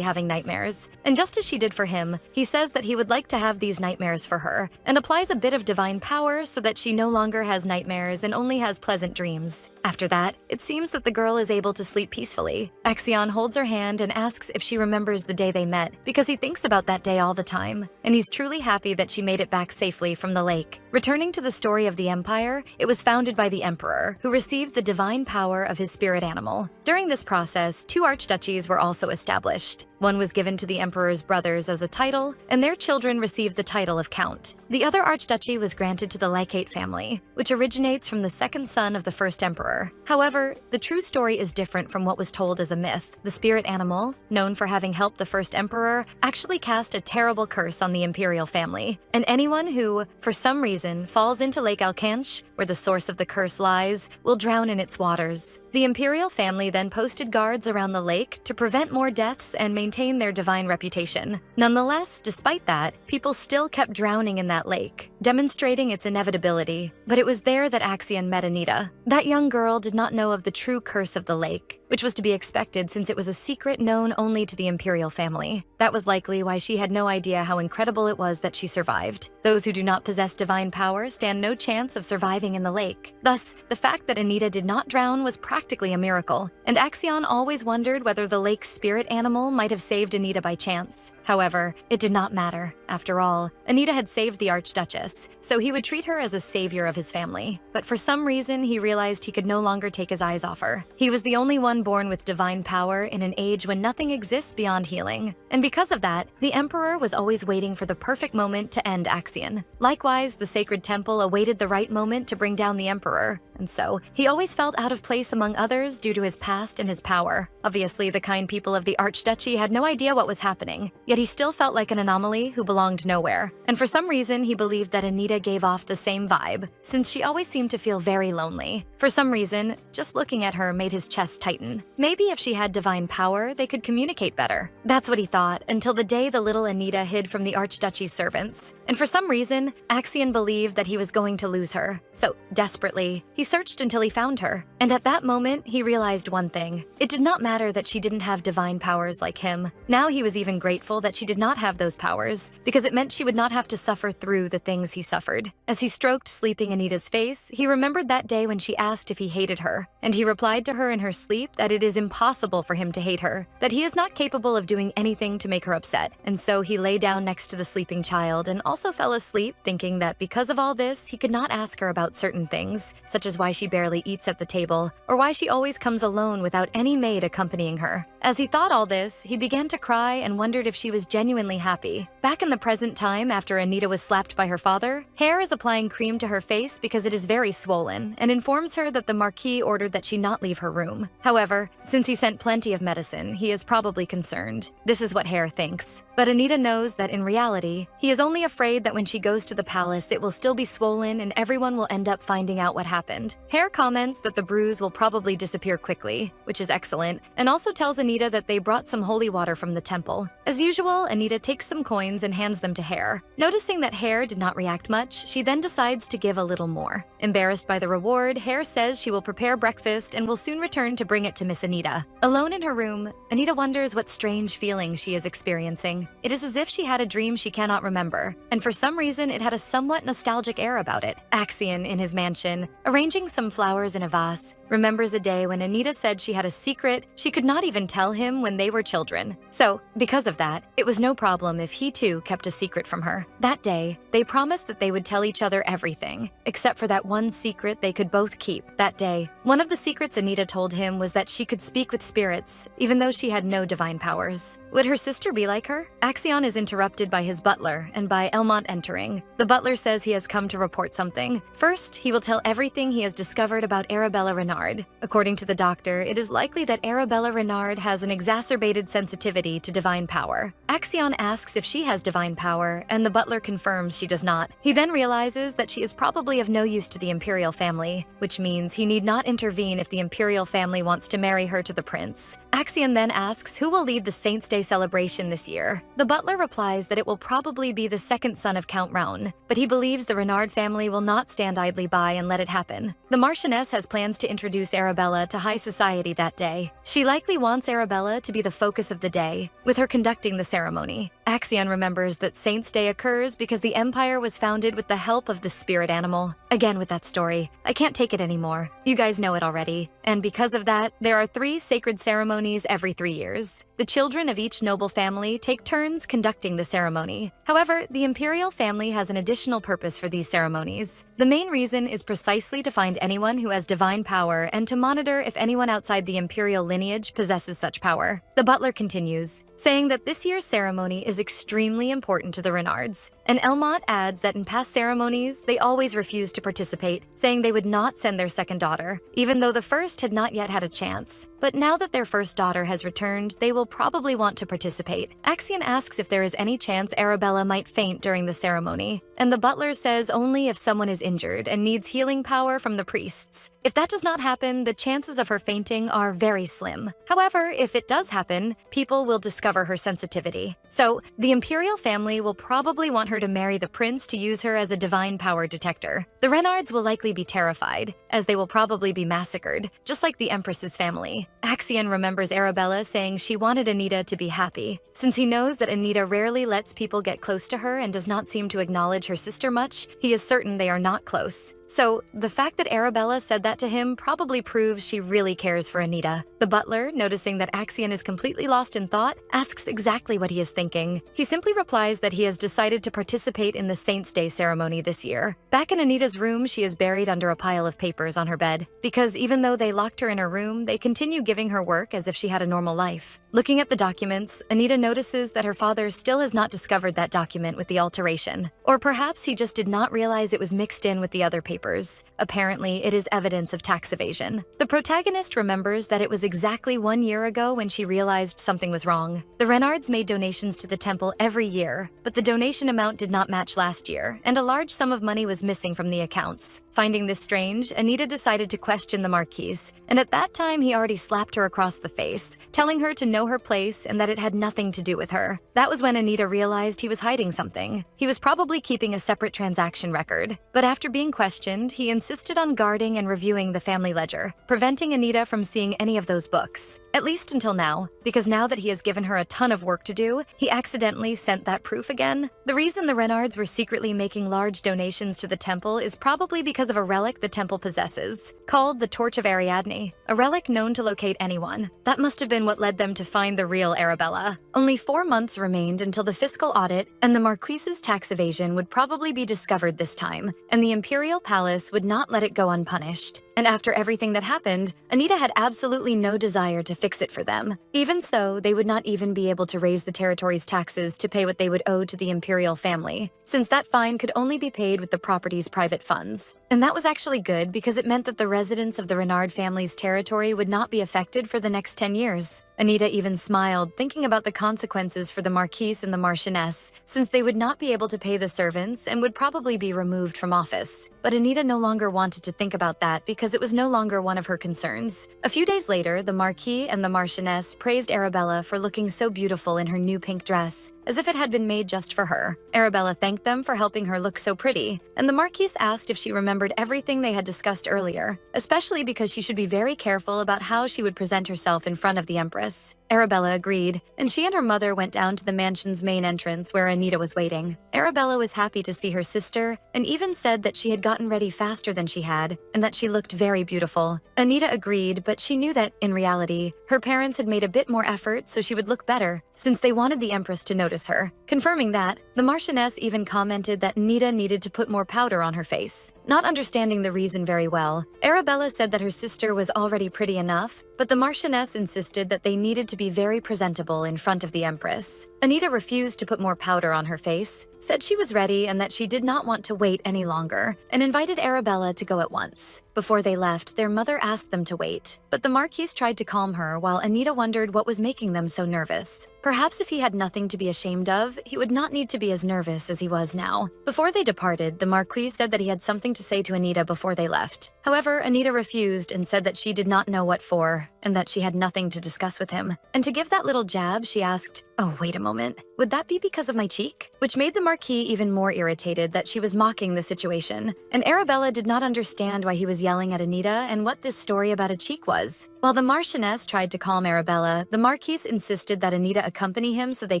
having nightmares. And just as she did for him, he says that he would like to have these nightmares for her, and applies a bit of divine power so that she no longer has nightmares and only has pleasant dreams. After that, it seems that the girl is able to sleep peacefully. Axion holds her hand and asks if she remembers the day they met, because he thinks about that day all the time, and he's truly happy that she made it back safely from the lake. Returning to the story of the Empire, it was founded by the Emperor, who received the divine power of his spirit animal. During this process, 2 archduchies were also established. One was given to the Emperor's brothers as a title, and their children received the title of Count. The other archduchy was granted to the lowkey family, which originates from the second son of the first emperor. However, the true story is different from what was told as a myth. The spirit animal, known for having helped the first emperor, actually cast a terrible curse on the imperial family, and anyone who, for some reason, falls into Lake Alkansh, where the source of the curse lies, will drown in its waters. The imperial family then posted guards around the lake to prevent more deaths and maintain their divine reputation. Nonetheless, despite that, people still kept drowning in that lake, demonstrating its inevitability. But it was there that Axion met Anita. That young girl did not know of the true curse of the lake, which was to be expected since it was a secret known only to the imperial family. That was likely why she had no idea how incredible it was that she survived. Those who do not possess divine power stand no chance of surviving in the lake. Thus, the fact that Anita did not drown was practically a miracle, and Axion always wondered whether the lake's spirit animal might have saved Anita by chance. However, it did not matter. After all, Anita had saved the Archduchess, so he would treat her as a savior of his family. But for some reason, he realized he could no longer take his eyes off her. He was the only one born with divine power in an age when nothing exists beyond healing. And because of that, the Emperor was always waiting for the perfect moment to end Axion. Likewise, the sacred temple awaited the right moment to bring down the Emperor. And so, he always felt out of place among others due to his past and his power. Obviously, the kind people of the Archduchy had no idea what was happening, yet he still felt like an anomaly who belonged nowhere. And for some reason, he believed that Anita gave off the same vibe, since she always seemed to feel very lonely. For some reason, just looking at her made his chest tighten. Maybe if she had divine power, they could communicate better. That's what he thought, until the day the little Anita hid from the Archduchy's servants. And for some reason, Axion believed that he was going to lose her. So, desperately, he searched until he found her, and at that moment, he realized one thing. It did not matter that she didn't have divine powers like him. Now he was even grateful that she did not have those powers, because it meant she would not have to suffer through the things he suffered. As he stroked sleeping Anita's face, he remembered that day when she asked if he hated her, and he replied to her in her sleep that it is impossible for him to hate her, that he is not capable of doing anything to make her upset, and so he lay down next to the sleeping child and also fell asleep, thinking that because of all this, he could not ask her about certain things, such as why she barely eats at the table, or why she always comes alone without any maid accompanying her. As he thought all this, he began to cry and wondered if she was genuinely happy. Back in the present time, after Anita was slapped by her father, Hare is applying cream to her face because it is very swollen, and informs her that the Marquis ordered that she not leave her room. However, since he sent plenty of medicine, he is probably concerned. This is what Hare thinks. But Anita knows that in reality, he is only afraid that when she goes to the palace, it will still be swollen and everyone will end up finding out what happened. Hare comments that the bruise will probably disappear quickly, which is excellent, and also tells Anita that they brought some holy water from the temple. As usual, Anita takes some coins and hands them to Hare. Noticing that Hare did not react much, she then decides to give a little more. Embarrassed by the reward, Hare says she will prepare breakfast and will soon return to bring it to Miss Anita. Alone in her room, Anita wonders what strange feelings she is experiencing. It is as if she had a dream she cannot remember, and for some reason it had a somewhat nostalgic air about it. Axion, in his mansion, arranging some flowers in a vase, remembers a day when Anita said she had a secret she could not even tell him when they were children. So, because of that, it was no problem if he too kept a secret from her. That day, they promised that they would tell each other everything, except for that one secret they could both keep. That day, one of the secrets Anita told him was that she could speak with spirits, even though she had no divine powers. Would her sister be like her? Axion is interrupted by his butler and by Elmont entering. The butler says he has come to report something. First, he will tell everything he has discovered about Arabella Renard. According to the doctor, it is likely that Arabella Renard has an exacerbated sensitivity to divine power. Axion asks if she has divine power, and the butler confirms she does not. He then realizes that she is probably of no use to the imperial family, which means he need not intervene if the imperial family wants to marry her to the prince. Axion then asks who will lead the Saints' Day celebration this year. The butler replies that it will probably be the second son of Count Raoun, but he believes the Renard family will not stand idly by and let it happen. The Marchioness has plans to introduce Arabella to high society that day. She likely wants Arabella to be the focus of the day, with her conducting the ceremony. Axion remembers that Saints' Day occurs because the Empire was founded with the help of the spirit animal. Again with that story, I can't take it anymore. You guys know it already. And because of that, there are 3 sacred ceremonies every 3 years. The children of each noble family take turns conducting the ceremony. However, the imperial family has an additional purpose for these ceremonies. The main reason is precisely to find anyone who has divine power and to monitor if anyone outside the imperial lineage possesses such power. The butler continues, saying that this year's ceremony is extremely important to the Renards. And Elmont adds that in past ceremonies, they always refused to participate, saying they would not send their second daughter, even though the first had not yet had a chance. But now that their first daughter has returned, they will probably want to participate. Axion asks if there is any chance Arabella might faint during the ceremony, and the butler says only if someone is injured and needs healing power from the priests. If that does not happen, the chances of her fainting are very slim. However, if it does happen, people will discover her sensitivity. So, the imperial family will probably want her to marry the prince to use her as a divine power detector. The Renards will likely be terrified, as they will probably be massacred, just like the Empress's family. Axion remembers Arabella saying she wanted Anita to be happy. Since he knows that Anita rarely lets people get close to her and does not seem to acknowledge her sister much, he is certain they are not close. So, the fact that Arabella said that to him probably proves she really cares for Anita. The butler, noticing that Axion is completely lost in thought, asks exactly what he is thinking. He simply replies that he has decided to participate in the Saints' Day ceremony this year. Back in Anita's room, she is buried under a pile of papers on her bed, because even though they locked her in her room, they continue giving her work as if she had a normal life. Looking at the documents, Anita notices that her father still has not discovered that document with the alteration. Or perhaps he just did not realize it was mixed in with the other papers. Apparently, it is evidence of tax evasion. The protagonist remembers that it was exactly 1 year ago when she realized something was wrong. The Renards made donations to the temple every year, but the donation amount did not match last year, and a large sum of money was missing from the accounts. Finding this strange, Anita decided to question the Marquis, and at that time he already slapped her across the face, telling her to know know her place and that it had nothing to do with her. That was when Anita realized he was hiding something. He was probably keeping a separate transaction record. But after being questioned, he insisted on guarding and reviewing the family ledger, preventing Anita from seeing any of those books. At least until now, because now that he has given her a ton of work to do, he accidentally sent that proof again. The reason the Renards were secretly making large donations to the temple is probably because of a relic the temple possesses, called the Torch of Ariadne, a relic known to locate anyone. That must have been what led them to find the real Arabella. Only 4 months remained until the fiscal audit, and the Marquise's tax evasion would probably be discovered this time, and the Imperial Palace would not let it go unpunished. And after everything that happened, Anita had absolutely no desire to fix it for them. Even so, they would not even be able to raise the territory's taxes to pay what they would owe to the imperial family, since that fine could only be paid with the property's private funds. And that was actually good because it meant that the residents of the Renard family's territory would not be affected for the next 10 years. Anita even smiled, thinking about the consequences for the Marquise and the Marchioness, since they would not be able to pay the servants and would probably be removed from office. But Anita no longer wanted to think about that because it was no longer one of her concerns. A few days later, the Marquis and the Marchioness praised Arabella for looking so beautiful in her new pink dress, as if it had been made just for her. Arabella thanked them for helping her look so pretty, and the Marquise asked if she remembered everything they had discussed earlier, especially because she should be very careful about how she would present herself in front of the Empress. Arabella agreed, and she and her mother went down to the mansion's main entrance where Anita was waiting. Arabella was happy to see her sister and even said that she had gotten ready faster than she had and that she looked very beautiful. Anita agreed, but she knew that, in reality, her parents had made a bit more effort so she would look better, since they wanted the Empress to notice her. Confirming that, the Marchioness even commented that Anita needed to put more powder on her face. Not understanding the reason very well, Arabella said that her sister was already pretty enough, but the Marchioness insisted that they needed to be very presentable in front of the Empress. Anita refused to put more powder on her face, said she was ready and that she did not want to wait any longer, and invited Arabella to go at once. Before they left, their mother asked them to wait, but the Marquise tried to calm her while Anita wondered what was making them so nervous. Perhaps if he had nothing to be ashamed of, he would not need to be as nervous as he was now. Before they departed, the Marquis said that he had something to say to Anita before they left. However, Anita refused and said that she did not know what for, and that she had nothing to discuss with him. And to give that little jab, she asked, "Oh, wait a moment. Would that be because of my cheek?" Which made the Marquis even more irritated that she was mocking the situation. And Arabella did not understand why he was yelling at Anita and what this story about a cheek was. While the Marchioness tried to calm Arabella, the Marquis insisted that Anita accompany him so they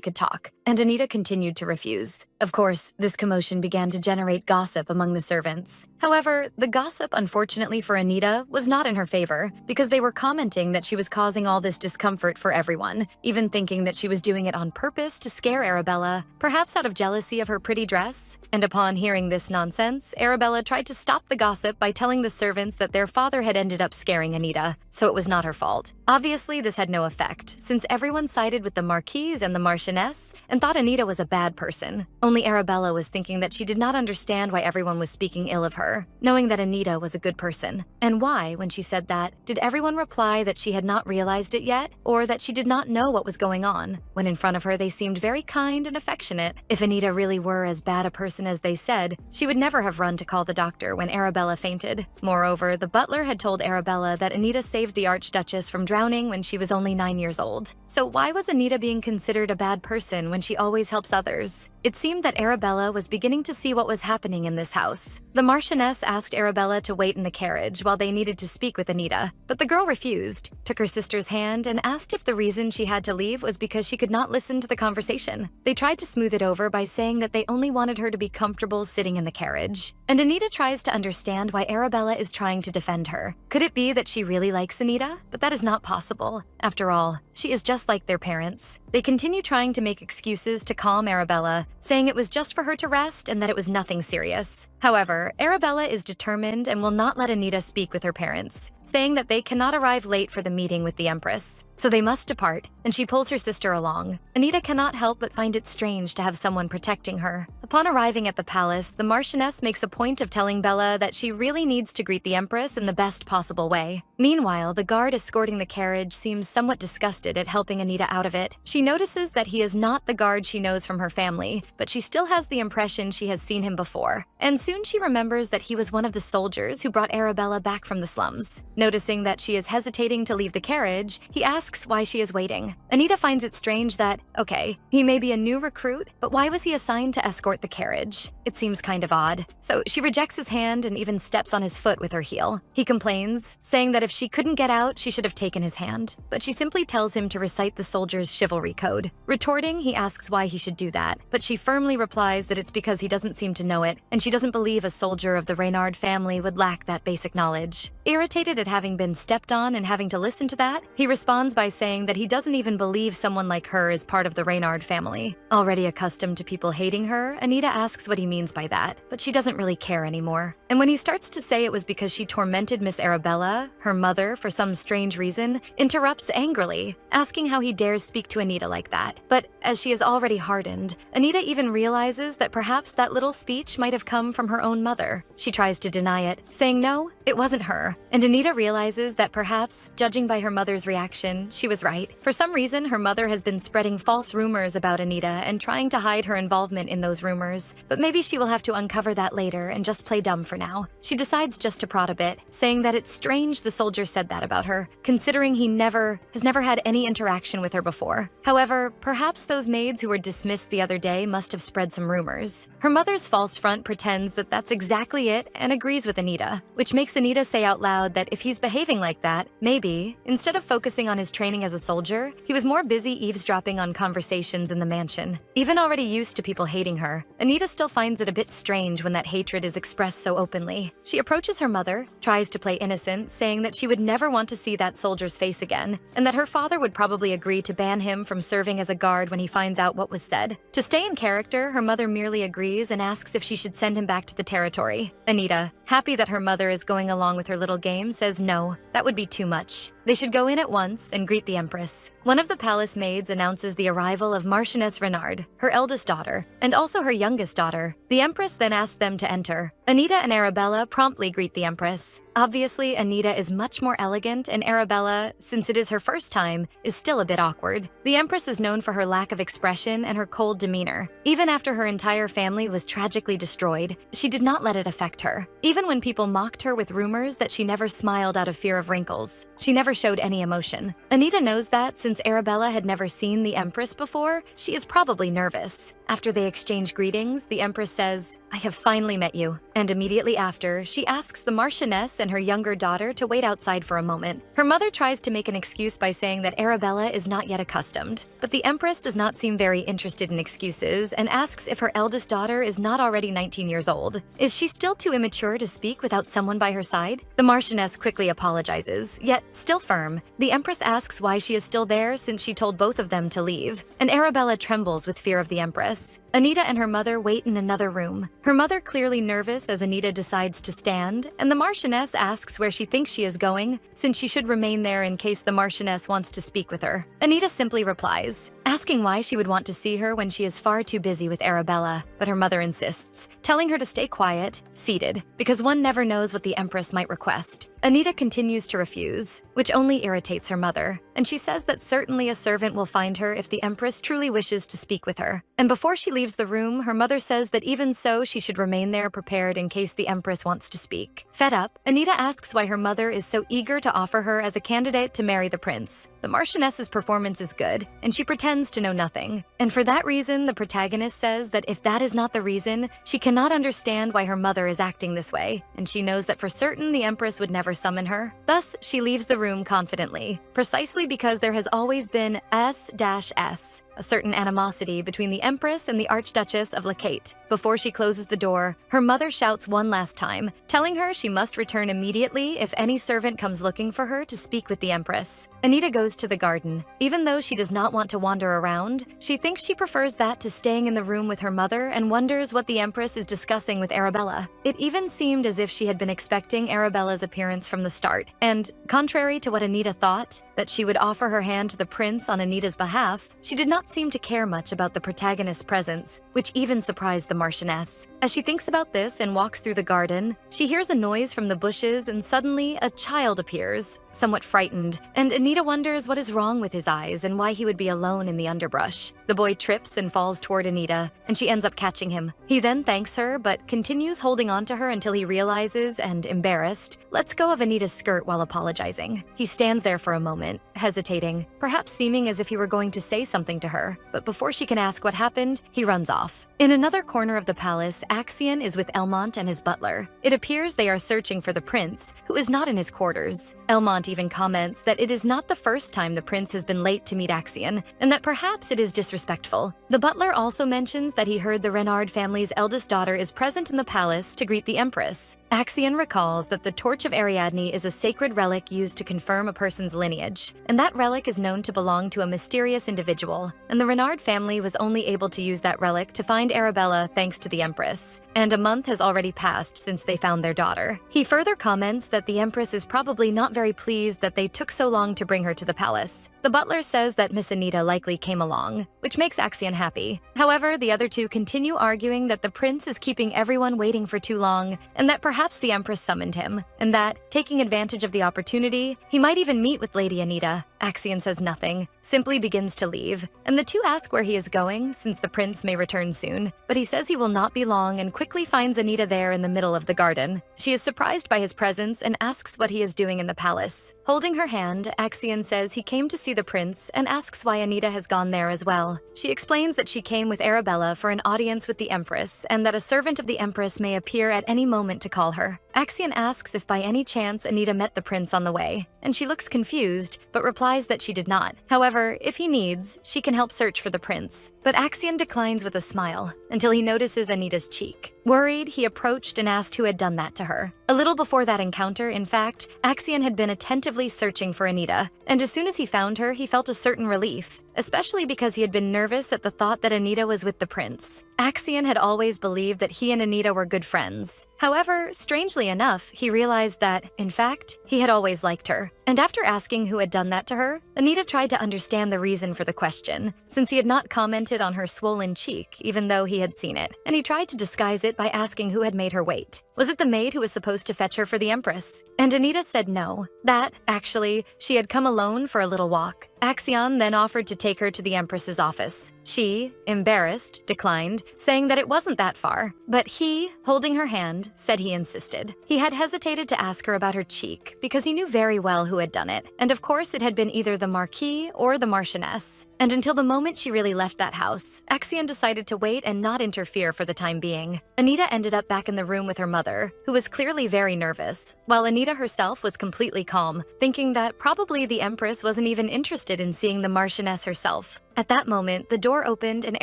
could talk, and Anita continued to refuse. Of course, this commotion began to generate gossip among the servants. However, the gossip, unfortunately for Anita, was not in her favor, because they were commenting that she was causing all this discomfort for everyone, even thinking that she was doing it on purpose to scare Arabella, perhaps out of jealousy of her pretty dress. And upon hearing this nonsense, Arabella tried to stop the gossip by telling the servants that their father had ended up scaring Anita, so it was not her fault. Obviously, this had no effect, since everyone sided with the Marquise and the Marchioness and thought Anita was a bad person. Only Arabella was thinking that she did not understand why everyone was speaking ill of her, knowing that Anita was a good person. And why, when she said that, did everyone reply that she had not realized it yet, or that she did not know what was going on, when in front of her they seemed very kind and affectionate? If Anita really were as bad a person as they said, she would never have run to call the doctor when Arabella fainted. Moreover, the butler had told Arabella that Anita saved the Archduchess from drowning when she was only 9 years old. So why was Anita being considered a bad person when she always helps others? It seemed that Arabella was beginning to see what was happening in this house. The Marchioness asked Arabella to wait in the carriage while they needed to speak with Anita, but the girl refused, took her sister's hand, and asked if the reason she had to leave was because she could not listen to the conversation. They tried to smooth it over by saying that they only wanted her to be comfortable sitting in the carriage. And Anita tries to understand why Arabella is trying to defend her. Could it be that she really likes Anita? But that is not possible. After all, she is just like their parents. They continue trying to make excuses to calm Arabella, saying it was just for her to rest and that it was nothing serious. However, Arabella is determined and will not let Anita speak with her parents, saying that they cannot arrive late for the meeting with the Empress. So they must depart, and she pulls her sister along. Anita cannot help but find it strange to have someone protecting her. Upon arriving at the palace, the Marchioness makes a point of telling Bella that she really needs to greet the Empress in the best possible way. Meanwhile, the guard escorting the carriage seems somewhat disgusted at helping Anita out of it. She notices that he is not the guard she knows from her family, but she still has the impression she has seen him before. And soon soon she remembers that he was one of the soldiers who brought Arabella back from the slums. Noticing that she is hesitating to leave the carriage, he asks why she is waiting. Anita finds it strange that, okay, he may be a new recruit, but why was he assigned to escort the carriage? It seems kind of odd. So she rejects his hand and even steps on his foot with her heel. He complains, saying that if she couldn't get out, she should have taken his hand. But she simply tells him to recite the soldier's chivalry code. Retorting, he asks why he should do that, but she firmly replies that it's because he doesn't seem to know it, and she doesn't believe a soldier of the Reynard family would lack that basic knowledge. Irritated at having been stepped on and having to listen to that, he responds by saying that he doesn't even believe someone like her is part of the Reynard family. Already accustomed to people hating her, Anita asks what he means by that, but she doesn't really care anymore. And when he starts to say it was because she tormented Miss Arabella, her mother, for some strange reason, interrupts angrily, asking how he dares speak to Anita like that. But as she is already hardened, Anita even realizes that perhaps that little speech might have come from her own mother. She tries to deny it, saying no, it wasn't her. And Anita realizes that perhaps, judging by her mother's reaction, she was right. For some reason, her mother has been spreading false rumors about Anita and trying to hide her involvement in those rumors. But maybe she will have to uncover that later and just play dumb for now. She decides just to prod a bit, saying that it's strange the soldier said that about her, considering he has never had any interaction with her before. However, perhaps those maids who were dismissed the other day must have spread some rumors. Her mother's false front pretends that that's exactly it and agrees with Anita, which makes Anita say out loud that if he's behaving like that, maybe, instead of focusing on his training as a soldier, he was more busy eavesdropping on conversations in the mansion. Even already used to people hating her, Anita still finds it a bit strange when that hatred is expressed so openly. She approaches her mother, tries to play innocent, saying that she would never want to see that soldier's face again, and that her father would probably agree to ban him from serving as a guard when he finds out what was said. To stay in character, her mother merely agrees and asks if she should send him back to the territory. Anita, happy that her mother is going along with her little game, says no, that would be too much. They should go in at once and greet the Empress. One of the palace maids announces the arrival of Marchioness Renard, her eldest daughter, and also her youngest daughter. The Empress then asks them to enter. Anita and Arabella promptly greet the Empress. Obviously, Anita is much more elegant, and Arabella, since it is her first time, is still a bit awkward. The Empress is known for her lack of expression and her cold demeanor. Even after her entire family was tragically destroyed, she did not let it affect her. Even when people mocked her with rumors that she never smiled out of fear of wrinkles, she never showed any emotion. Anita knows that since Arabella had never seen the Empress before, she is probably nervous. After they exchange greetings, the Empress says, "I have finally met you." And immediately after, she asks the Marchioness and her younger daughter to wait outside for a moment. Her mother tries to make an excuse by saying that Arabella is not yet accustomed, but the Empress does not seem very interested in excuses and asks if her eldest daughter is not already 19 years old. Is she still too immature to speak without someone by her side? The Marchioness quickly apologizes, yet still firm. The Empress asks why she is still there since she told both of them to leave, and Arabella trembles with fear of the Empress. Anita and her mother wait in another room. Her mother clearly nervous as Anita decides to stand, and the Marchioness asks where she thinks she is going, since she should remain there in case the Marchioness wants to speak with her. Anita simply replies, asking why she would want to see her when she is far too busy with Arabella, but her mother insists, telling her to stay quiet, seated, because one never knows what the Empress might request. Anita continues to refuse, which only irritates her mother, and she says that certainly a servant will find her if the Empress truly wishes to speak with her. And before she leaves the room, her mother says that even so, she should remain there prepared in case the Empress wants to speak. Fed up, Anita asks why her mother is so eager to offer her as a candidate to marry the prince. The Marchioness's performance is good, and she pretends to know nothing. And for that reason, the protagonist says that if that is not the reason, she cannot understand why her mother is acting this way, and she knows that for certain the Empress would never summon her. Thus, she leaves the room confidently, precisely because there has always been S-S, a certain animosity between the Empress and the Archduchess of Lowkey. Before she closes the door, her mother shouts one last time, telling her she must return immediately if any servant comes looking for her to speak with the Empress. Anita goes to the garden. Even though she does not want to wander around, she thinks she prefers that to staying in the room with her mother and wonders what the Empress is discussing with Arabella. It even seemed as if she had been expecting Arabella's appearance from the start, and, contrary to what Anita thought, that she would offer her hand to the prince on Anita's behalf, she did not not seem to care much about the protagonist's presence, which even surprised the Marchioness. As she thinks about this and walks through the garden, she hears a noise from the bushes and suddenly a child appears, somewhat frightened, and Anita wonders what is wrong with his eyes and why he would be alone in the underbrush. The boy trips and falls toward Anita, and she ends up catching him. He then thanks her, but continues holding on to her until he realizes, and embarrassed, lets go of Anita's skirt while apologizing. He stands there for a moment, hesitating, perhaps seeming as if he were going to say something to her, but before she can ask what happened, he runs off. In another corner of the palace, Axion is with Elmont and his butler. It appears they are searching for the prince, who is not in his quarters. Elmont even comments that it is not the first time the prince has been late to meet Axion, and that perhaps it is disrespectful. The butler also mentions that he heard the Renard family's eldest daughter is present in the palace to greet the empress. Axion recalls that the Torch of Ariadne is a sacred relic used to confirm a person's lineage, and that relic is known to belong to a mysterious individual, and the Renard family was only able to use that relic to find Arabella thanks to the empress, and a month has already passed since they found their daughter. He further comments that the empress is probably not very pleased that they took so long to bring her to the palace. The butler says that Miss Anita likely came along, which makes Axion happy. However, the other two continue arguing that the prince is keeping everyone waiting for too long, and that perhaps the empress summoned him, and that, taking advantage of the opportunity, he might even meet with Lady Anita. Axion says nothing, simply begins to leave, and the two ask where he is going, since the prince may return soon, but he says he will not be long and quickly finds Anita there in the middle of the garden. She is surprised by his presence and asks what he is doing in the palace. Holding her hand, Axion says he came to see the prince and asks why Anita has gone there as well. She explains that she came with Arabella for an audience with the empress and that a servant of the empress may appear at any moment to call her. Axion asks if by any chance Anita met the prince on the way, and she looks confused, but replies that she did not. However, if he needs, she can help search for the prince. But Axion declines with a smile, until he notices Anita's cheek. Worried, he approached and asked who had done that to her. A little before that encounter, in fact, Axion had been attentively searching for Anita, and as soon as he found her, he felt a certain relief, especially because he had been nervous at the thought that Anita was with the prince. Axion had always believed that he and Anita were good friends. However, strangely enough, he realized that, in fact, he had always liked her. And after asking who had done that to her, Anita tried to understand the reason for the question, since he had not commented on her swollen cheek, even though he had seen it, and he tried to disguise it by asking who had made her wait. Was it the maid who was supposed to fetch her for the empress? And Anita said no, that, actually, she had come alone for a little walk. Axion then offered to take her to the empress's office. She, embarrassed, declined, saying that it wasn't that far. But he, holding her hand, said he insisted. He had hesitated to ask her about her cheek because he knew very well who had done it. And of course, it had been either the Marquis or the Marchioness. And until the moment she really left that house, Axion decided to wait and not interfere for the time being. Anita ended up back in the room with her mother, who was clearly very nervous, while Anita herself was completely calm, thinking that probably the Empress wasn't even interested in seeing the Marchioness herself. At that moment, the door opened and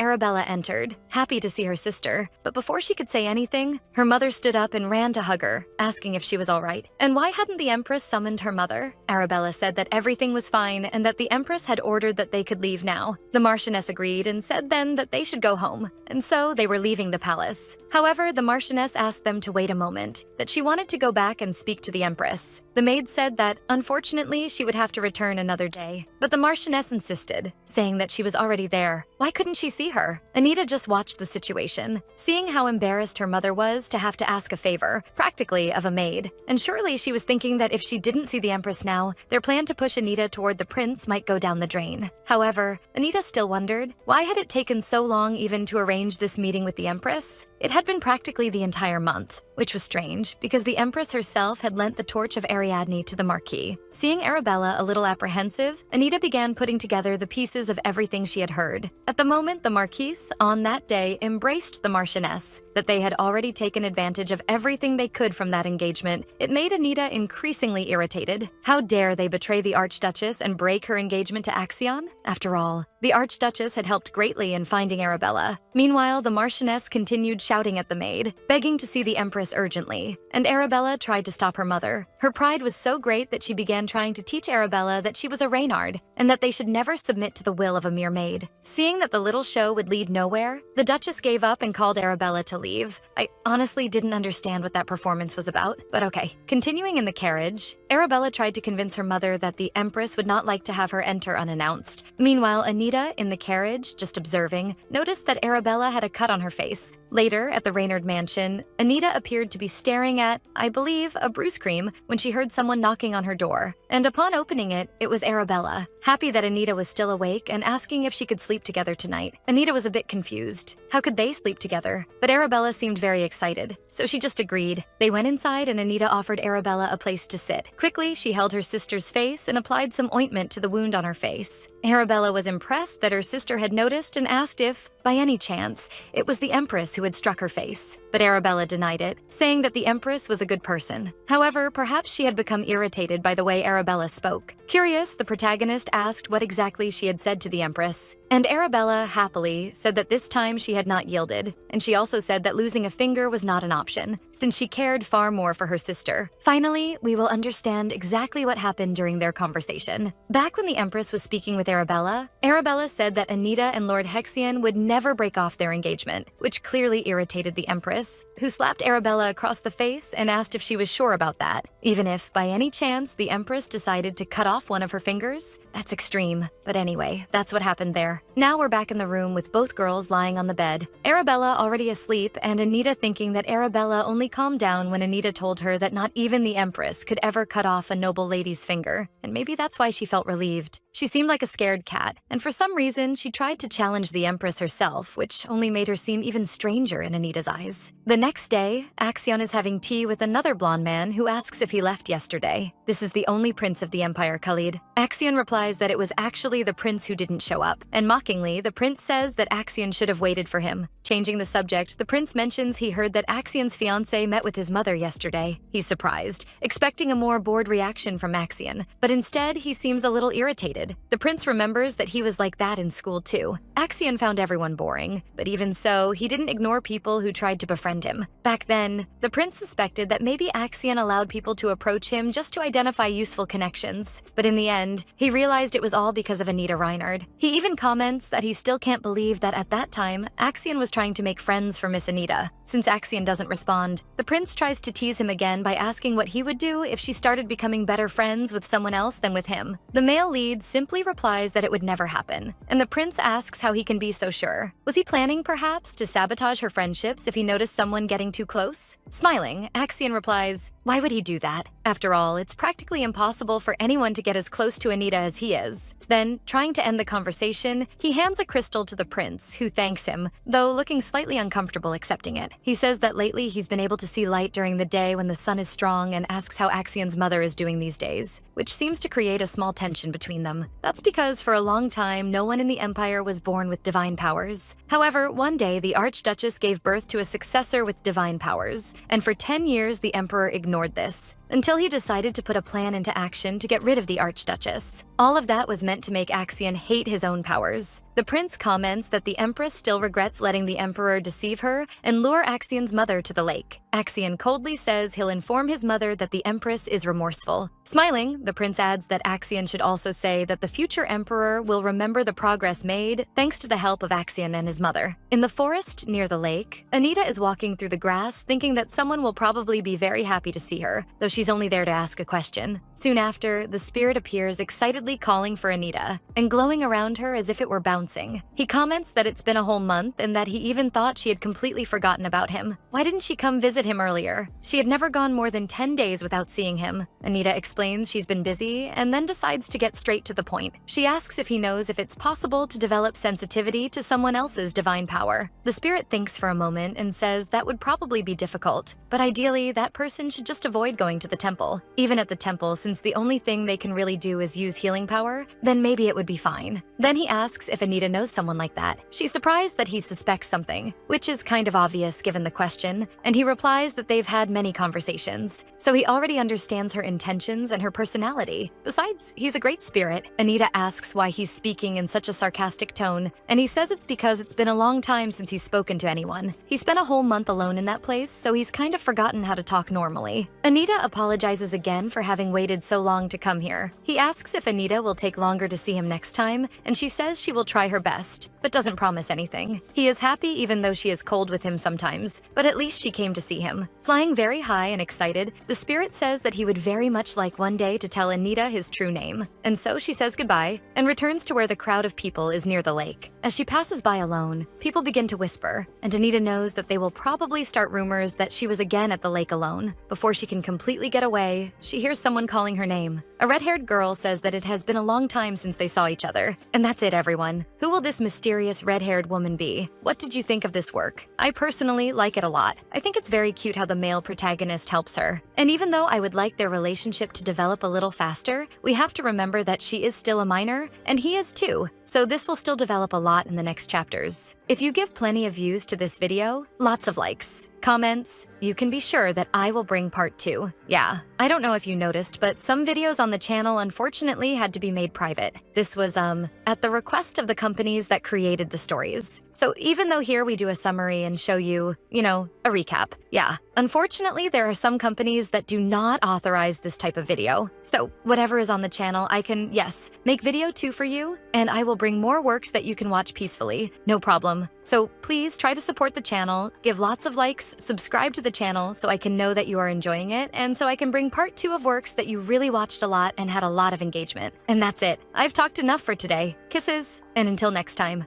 Arabella entered, happy to see her sister. But before she could say anything, her mother stood up and ran to hug her, asking if she was all right. And why hadn't the Empress summoned her mother? Arabella said that everything was fine and that the Empress had ordered that they could leave now. The Marchioness agreed and said then that they should go home, and so they were leaving the palace. However, the Marchioness asked them to wait a moment, that she wanted to go back and speak to the Empress. The maid said that, unfortunately, she would have to return another day. But the Marchioness insisted, saying that she was already there. Why couldn't she see her? Anita just watched the situation, seeing how embarrassed her mother was to have to ask a favor, practically of a maid. And surely she was thinking that if she didn't see the Empress now, their plan to push Anita toward the prince might go down the drain. However, Anita still wondered, why had it taken so long even to arrange this meeting with the Empress? It had been practically the entire month, which was strange, because the Empress herself had lent the torch of Ariadne to the Marquis. Seeing Arabella a little apprehensive, Anita began putting together the pieces of everything she had heard. At the moment, the Marquise, on that day, embraced the Marchioness, that they had already taken advantage of everything they could from that engagement. It made Anita increasingly irritated. How dare they betray the Archduchess and break her engagement to Axion? After all, the Archduchess had helped greatly in finding Arabella. Meanwhile, the Marchioness continued shouting at the maid, begging to see the Empress urgently, and Arabella tried to stop her mother. Her pride was so great that she began trying to teach Arabella that she was a Reynard, and that they should never submit to the will of a mere maid. Seeing that the little show would lead nowhere, the Duchess gave up and called Arabella to leave. I honestly didn't understand what that performance was about, but okay. Continuing in the carriage, Arabella tried to convince her mother that the Empress would not like to have her enter unannounced. Meanwhile, Anita Anita, in the carriage, just observing, noticed that Arabella had a cut on her face. Later, at the Raynard mansion, Anita appeared to be staring at, I believe, a Bruce cream when she heard someone knocking on her door. And upon opening it, it was Arabella. Happy that Anita was still awake and asking if she could sleep together tonight. Anita was a bit confused. How could they sleep together? But Arabella seemed very excited, so she just agreed. They went inside and Anita offered Arabella a place to sit. Quickly, she held her sister's face and applied some ointment to the wound on her face. Arabella was impressed that her sister had noticed and asked if, by any chance, it was the Empress who had struck her face. But Arabella denied it, saying that the Empress was a good person. However, perhaps she had become irritated by the way Arabella spoke. Curious, the protagonist asked what exactly she had said to the Empress. And Arabella, happily, said that this time she had not yielded, and she also said that losing a finger was not an option, since she cared far more for her sister. Finally, we will understand exactly what happened during their conversation. Back when the Empress was speaking with Arabella, Arabella said that Anita and Lord Hexion would never break off their engagement, which clearly irritated the Empress, who slapped Arabella across the face and asked if she was sure about that. Even if, by any chance, the Empress decided to cut off one of her fingers? That's extreme. But anyway, that's what happened there. Now we're back in the room with both girls lying on the bed. Arabella already asleep, and Anita thinking that Arabella only calmed down when Anita told her that not even the Empress could ever cut off a noble lady's finger, and maybe that's why she felt relieved. She seemed like a scared cat, and for some reason, she tried to challenge the Empress herself, which only made her seem even stranger in Anita's eyes. The next day, Axion is having tea with another blonde man who asks if he left yesterday. This is the only prince of the Empire, Khalid. Axion replies that it was actually the prince who didn't show up, and mockingly, the prince says that Axion should have waited for him. Changing the subject, the prince mentions he heard that Axion's fiancé met with his mother yesterday. He's surprised, expecting a more bored reaction from Axion, but instead, he seems a little irritated. The prince remembers that he was like that in school too. Axion found everyone boring, but even so, he didn't ignore people who tried to befriend him. Back then, the prince suspected that maybe Axion allowed people to approach him just to identify useful connections. But in the end, he realized it was all because of Anita Reinhard. He even comments that he still can't believe that at that time, Axion was trying to make friends for Miss Anita. Since Axion doesn't respond, the prince tries to tease him again by asking what he would do if she started becoming better friends with someone else than with him. The male lead simply replies that it would never happen, and the prince asks how he can be so sure. Was he planning, perhaps, to sabotage her friendships if he noticed someone getting too close? Smiling, Axion replies, why would he do that? After all, it's practically impossible for anyone to get as close to Anita as he is. Then, trying to end the conversation, he hands a crystal to the prince, who thanks him, though looking slightly uncomfortable accepting it. He says that lately he's been able to see light during the day when the sun is strong and asks how Axion's mother is doing these days, which seems to create a small tension between them. That's because for a long time, no one in the Empire was born with divine powers. However, one day the Archduchess gave birth to a successor with divine powers, and for 10 years the Emperor ignored this, until he decided to put a plan into action to get rid of the Archduchess. All of that was meant to make Axion hate his own powers. The prince comments that the Empress still regrets letting the Emperor deceive her and lure Axion's mother to the lake. Axion coldly says he'll inform his mother that the Empress is remorseful. Smiling, the prince adds that Axion should also say that the future Emperor will remember the progress made thanks to the help of Axion and his mother. In the forest near the lake, Anita is walking through the grass thinking that someone will probably be very happy to see her, though she's only there to ask a question. Soon after, the spirit appears excitedly calling for Anita and glowing around her as if it were bouncing. He comments that it's been a whole month and that he even thought she had completely forgotten about him. Why didn't she come visit him earlier? She had never gone more than 10 days without seeing him. Anita explains she's been busy and then decides to get straight to the point. She asks if he knows if it's possible to develop sensitivity to someone else's divine power. The spirit thinks for a moment and says that would probably be difficult, but ideally that person should just avoid going to the temple. Even at the temple, since the only thing they can really do is use healing power, then maybe it would be fine. Then he asks if Anita knows someone like that. She's surprised that he suspects something, which is kind of obvious given the question, and he replies that they've had many conversations, so he already understands her intentions and her personality. Besides, he's a great spirit. Anita asks why he's speaking in such a sarcastic tone, and he says it's because it's been a long time since he's spoken to anyone. He spent a whole month alone in that place, so he's kind of forgotten how to talk normally. Anita apologizes again for having waited so long to come here. He asks if Anita will take longer to see him next time, and she says she will try her best. but doesn't promise anything. He is happy even though she is cold with him sometimes, but at least she came to see him. Flying very high and excited, the spirit says that he would very much like one day to tell Anita his true name. And so she says goodbye and returns to where the crowd of people is near the lake. As she passes by alone, people begin to whisper, and Anita knows that they will probably start rumors that she was again at the lake alone. Before she can completely get away, she hears someone calling her name. A red-haired girl says that it has been a long time since they saw each other. And that's it, everyone. Who will this mysterious red-haired woman be? What did you think of this work? I personally like it a lot. I think it's very cute how the male protagonist helps her. And even though I would like their relationship to develop a little faster, we have to remember that she is still a minor, and he is too. So this will still develop a lot in the next chapters. If you give plenty of views to this video, lots of likes, comments, you can be sure that I will bring part 2. Yeah, I don't know if you noticed, but some videos on the channel unfortunately had to be made private. This was, at the request of the companies that created the stories. So even though here we do a summary and show you, a recap, yeah, unfortunately there are some companies that do not authorize this type of video. So whatever is on the channel, I can, yes, make video 2 for you, and I will bring more works that you can watch peacefully, no problem. So please try to support the channel, give lots of likes, subscribe to the channel so I can know that you are enjoying it, and so I can bring part 2 of works that you really watched a lot and had a lot of engagement. And that's it. I've talked enough for today. Kisses, and until next time.